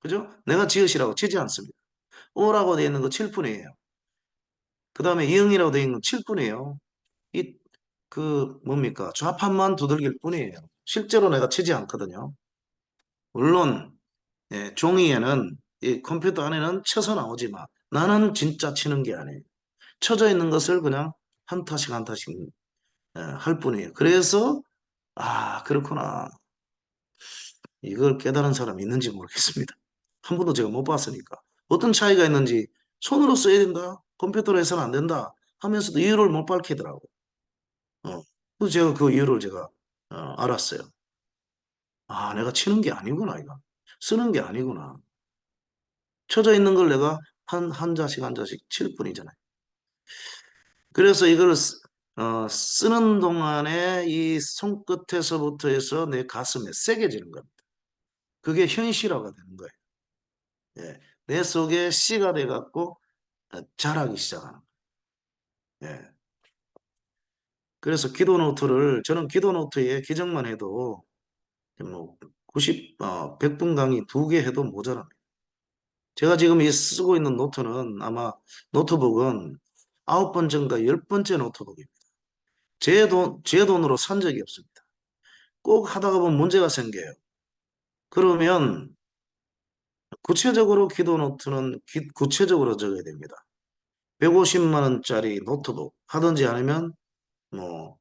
그죠? 내가 지읒이라고 치지 않습니다. 오라고 되어 있는 거 칠 뿐이에요. 그 다음에 이응이라고 되어 있는 거 칠 뿐이에요. 이 그 뭡니까? 좌판만 두들길 뿐이에요. 실제로 내가 치지 않거든요. 물론 종이에는 이 컴퓨터 안에는 쳐서 나오지만 나는 진짜 치는 게 아니에요. 쳐져 있는 것을 그냥 한 타씩 한 타씩 할 뿐이에요. 그래서 그렇구나. 이걸 깨달은 사람이 있는지 모르겠습니다. 한 번도 제가 못 봤으니까. 어떤 차이가 있는지 손으로 써야 된다. 컴퓨터로 해서는 안 된다. 하면서도 이유를 못 밝히더라고. 그래서 제가 그 이유를 제가 알았어요. 내가 치는 게 아니구나, 이거. 쓰는 게 아니구나. 쳐져 있는 걸 내가 한 자씩 한 자씩 칠 뿐이잖아요. 그래서 이걸 쓰는 동안에 이 손끝에서부터 해서 내 가슴에 세게 지는 겁니다. 그게 현실화가 되는 거예요. 예. 내 속에 씨가 돼갖고 자라기 시작하는 거예요. 예. 그래서 기도 노트를 저는 기도 노트에 기정만 해도 뭐 100분 강의 2개 해도 모자랍니다. 제가 지금 쓰고 있는 노트는 아마 노트북은 9번째인가 10번째 노트북입니다. 제 돈으로 산 적이 없습니다. 꼭 하다가 보면 문제가 생겨요. 그러면 구체적으로 기도 노트는 구체적으로 적어야 됩니다. 150만 원짜리 노트북 하든지 아니면 뭐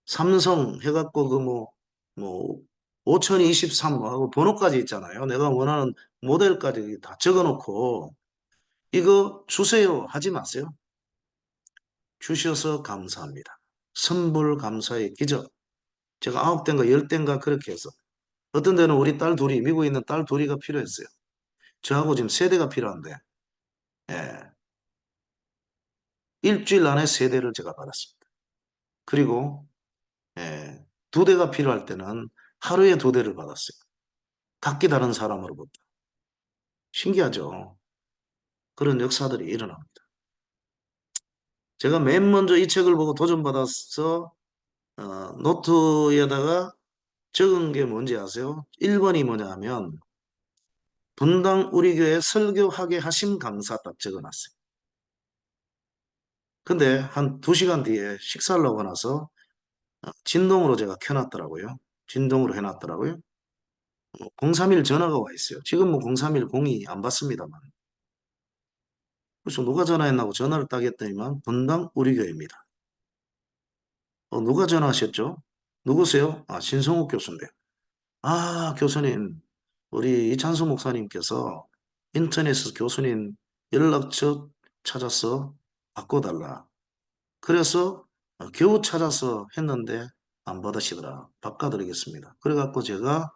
삼성 해갖고 뭐 5023 하고 번호까지 있잖아요. 내가 원하는 모델까지 다 적어놓고 이거 주세요 하지 마세요. 주셔서 감사합니다. 선불 감사의 기적. 제가 9대인가 10대인가 그렇게 해서 어떤 데는 우리 딸 둘이 미국에 있는 딸 둘이가 필요했어요. 저하고 지금 세대가 필요한데 예. 일주일 안에 세대를 제가 받았습니다. 그리고 예, 2대가 필요할 때는 하루에 2대를 받았어요. 각기 다른 사람으로부터. 신기하죠? 그런 역사들이 일어납니다. 제가 맨 먼저 이 책을 보고 도전받아서 노트에다가 적은 게 뭔지 아세요? 1번이 뭐냐 하면 분당 우리 교회 설교하게 하심 감사 딱 적어놨어요. 근데 한 2시간 뒤에 식사를 하고 나서 진동으로 제가 켜놨더라고요. 진동으로 해놨더라고요. 031 전화가 와 있어요. 지금 뭐 031, 02 안 받습니다만. 그래서 누가 전화했나고 전화를 딱 했더니만 분당 우리 교회입니다. 누가 전화하셨죠? 누구세요? 신성욱 교수인데요. 교수님, 우리 이찬수 목사님께서 인터넷에서 교수님 연락처 찾아서 바꿔달라. 그래서 겨우 찾아서 했는데 안 받으시더라. 바꿔드리겠습니다. 그래갖고 제가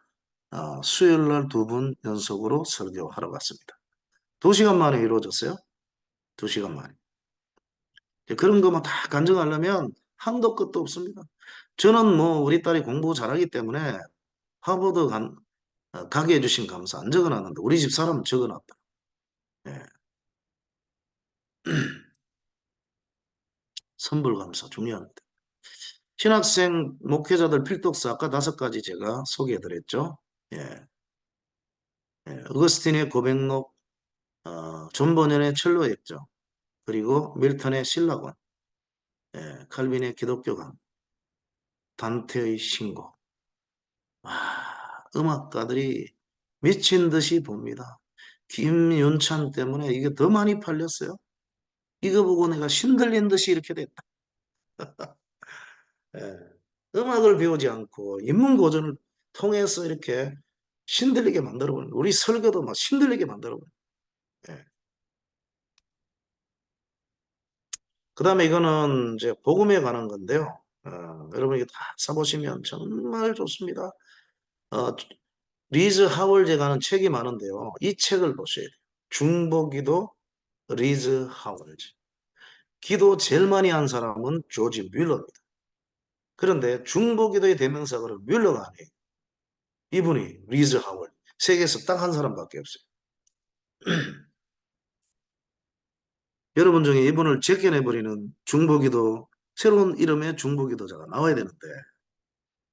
수요일 날 2분 연속으로 설교하러 갔습니다. 2시간 만에 이루어졌어요. 2시간 만에. 그런 것만 다 간증하려면 한도 끝도 없습니다. 저는 뭐 우리 딸이 공부 잘하기 때문에 하버드 가게 해주신 감사 안 적어놨는데 우리 집 사람은 적어놨다. 예. 선불 감사 중요합니다. 신학생 목회자들 필독서 아까 5가지 제가 소개해드렸죠. 예. 어거스틴의 고백록, 존 버년의 철로의 액정, 그리고 밀턴의 신라권, 칼빈의 기독교 강, 단테의 신곡. 음악가들이 미친 듯이 봅니다. 김윤찬 때문에 이게 더 많이 팔렸어요. 이거 보고 내가 신들린 듯이 이렇게 됐다. 예. 음악을 배우지 않고 인문고전을 통해서 이렇게 신들리게 만들어버린 우리 설교도 막 신들리게 만들어버린. 예. 그 다음에 이거는 이제 복음에 관한 건데요. 여러분 이거 다 사보시면 정말 좋습니다. 리즈 하월제 가는 책이 많은데요. 이 책을 보셔야 돼요. 중보기도 리즈 하월즈. 기도 제일 많이 한 사람은 조지 뮬러입니다. 그런데 중보기도의 대명사가 뮬러가 아니에요. 이분이 리즈 하월. 세계에서 딱 한 사람밖에 없어요. 여러분 중에 이분을 제껴내버리는 중보기도, 새로운 이름의 중보기도자가 나와야 되는데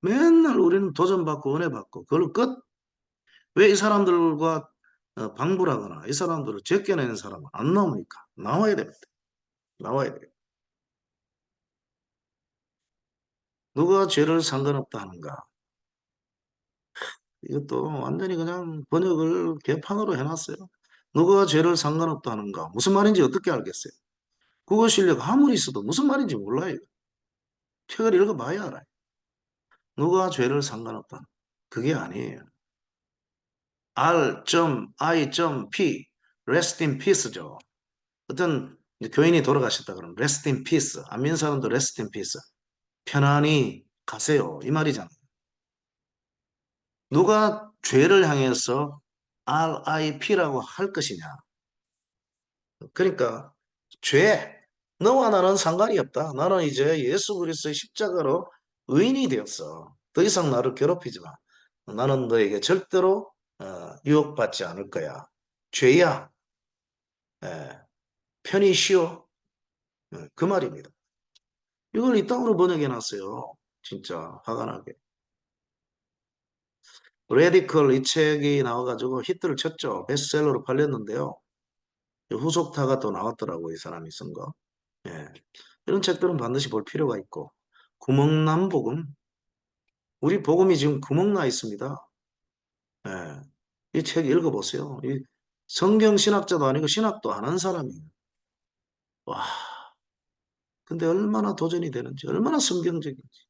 맨날 우리는 도전받고 은혜받고 그걸로 끝. 왜 이 사람들과 방불하거나 이 사람들을 제껴내는 사람은 안 나옵니까? 나와야 됩니다. 나와야 돼요. 누가 죄를 상관없다 하는가? 이것도 완전히 그냥 번역을 개판으로 해놨어요. 누가 죄를 상관없다 하는가? 무슨 말인지 어떻게 알겠어요? 국어 실력 아무리 있어도 무슨 말인지 몰라요. 책을 읽어봐야 알아요. 누가 죄를 상관없다. 그게 아니에요. R.I.P. Rest in peace죠. 어떤 교인이 돌아가셨다 그러면 Rest in peace. 안 믿는 사람도 Rest in peace. 편안히 가세요. 이 말이잖아요. 누가 죄를 향해서 RIP라고 할 것이냐. 그러니까 죄, 너와 나는 상관이 없다. 나는 이제 예수 그리스도의 십자가로 의인이 되었어. 더 이상 나를 괴롭히지 마. 나는 너에게 절대로 유혹받지 않을 거야. 죄야. 예, 편히 쉬어. 그 말입니다. 이걸 이따구로 번역해 놨어요. 진짜 화가 나게. 레디컬 이 책이 나와가지고 히트를 쳤죠. 베스트셀러로 팔렸는데요. 후속타가 또 나왔더라고요. 이 사람이 쓴 거. 예. 이런 책들은 반드시 볼 필요가 있고. 구멍난 복음. 우리 복음이 지금 구멍 나 있습니다. 예. 이 책 읽어보세요. 이 성경 신학자도 아니고 신학도 안 한 사람이에요. 와. 근데 얼마나 도전이 되는지, 얼마나 성경적인지.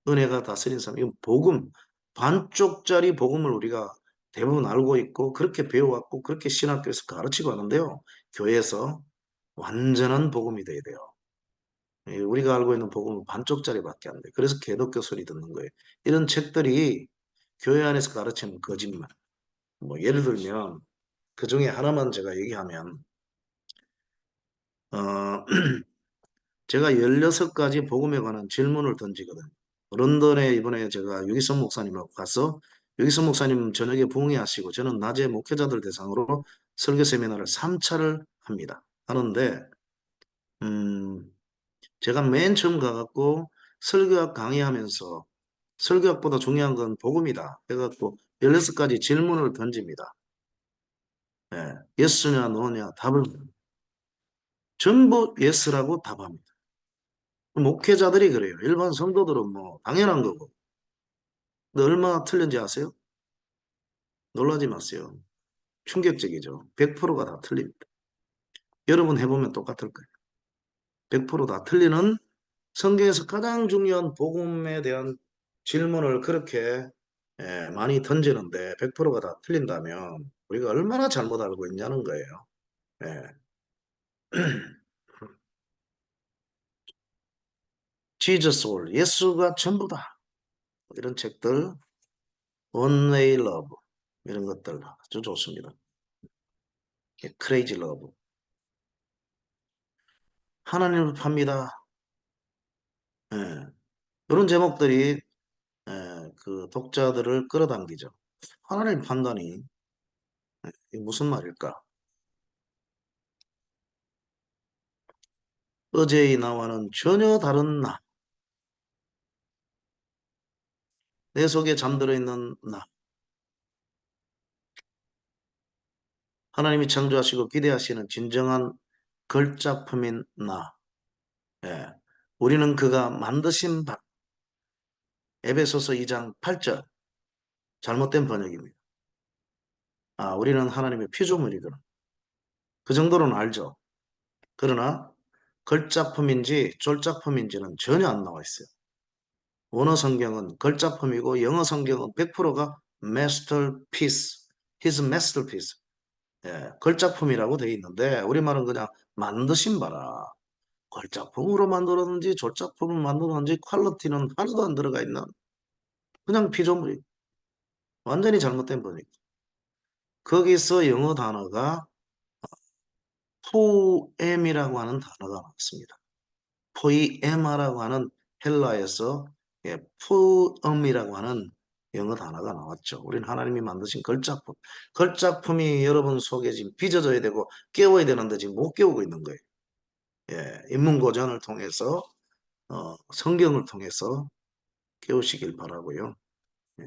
은혜가 다스린 사람. 이건 복음, 반쪽짜리 복음을 우리가 대부분 알고 있고, 그렇게 배워왔고, 그렇게 신학교에서 가르치고 하는데요. 교회에서 완전한 복음이 돼야 돼요. 우리가 알고 있는 복음은 반쪽짜리밖에 안 돼. 그래서 개독교 소리 듣는 거예요. 이런 책들이 교회 안에서 가르치는 거짓말. 뭐 예를 들면 그 중에 하나만 제가 얘기하면 어, 제가 16가지 복음에 관한 질문을 던지거든. 런던에 이번에 제가 유기성 목사님하고 가서 유기성 목사님 저녁에 부흥회하시고 저는 낮에 목회자들 대상으로 설교 세미나를 3차를 합니다. 하는데 제가 맨 처음 가갖고 설교학 강의하면서 설교학보다 중요한 건 복음이다. 해갖고 16가지 질문을 던집니다. 예, 예스냐 노냐 답을 전부 예스라고 답합니다. 목회자들이 그래요. 일반 성도들은 뭐 당연한 거고. 근데 얼마나 틀린지 아세요? 놀라지 마세요. 충격적이죠. 100%가 다 틀립니다. 여러분 해보면 똑같을 거예요. 100%다 틀리는 성경에서 가장 중요한 복음에 대한 질문을 그렇게 많이 던지는데 100%가 다 틀린다면 우리가 얼마나 잘못 알고 있냐는 거예요. 예. Jesus all, 예수가 전부다. 이런 책들, One Way Love 이런 것들 아주 좋습니다. Crazy Love, 하나님을 팝니다. 예. 이런 제목들이 그 독자들을 끌어당기죠. 하나님 판단이 이게 무슨 말일까? 어제의 나와는 전혀 다른 나, 내 속에 잠들어 있는 나, 하나님이 창조하시고 기대하시는 진정한 걸작품인 나. 예. 우리는 그가 만드신 바. 에베소서 2장 8절. 잘못된 번역입니다. 아, 우리는 하나님의 피조물이구나. 그 정도로는 알죠. 그러나 걸작품인지 졸작품인지는 전혀 안 나와 있어요. 원어 성경은 걸작품이고 영어 성경은 100%가 masterpiece, his masterpiece. 예, 걸작품이라고 되어 있는데 우리말은 그냥 만드신 바라. 걸작품으로 만들었는지 졸작품을 만들었는지 퀄리티는 하나도 안 들어가 있는 그냥 피조물이 완전히 잘못된 번역. 거기서 영어 단어가 포엠이라고 하는 단어가 나왔습니다. 포이에마라고 하는 헬라에서 포엄이라고 하는 영어 단어가 나왔죠. 우리는 하나님이 만드신 걸작품. 걸작품이 여러분 속에 지금 빚어져야 되고 깨워야 되는데 지금 못 깨우고 있는 거예요. 예, 인문고전을 통해서 성경을 통해서 깨우시길 바라고요. 예.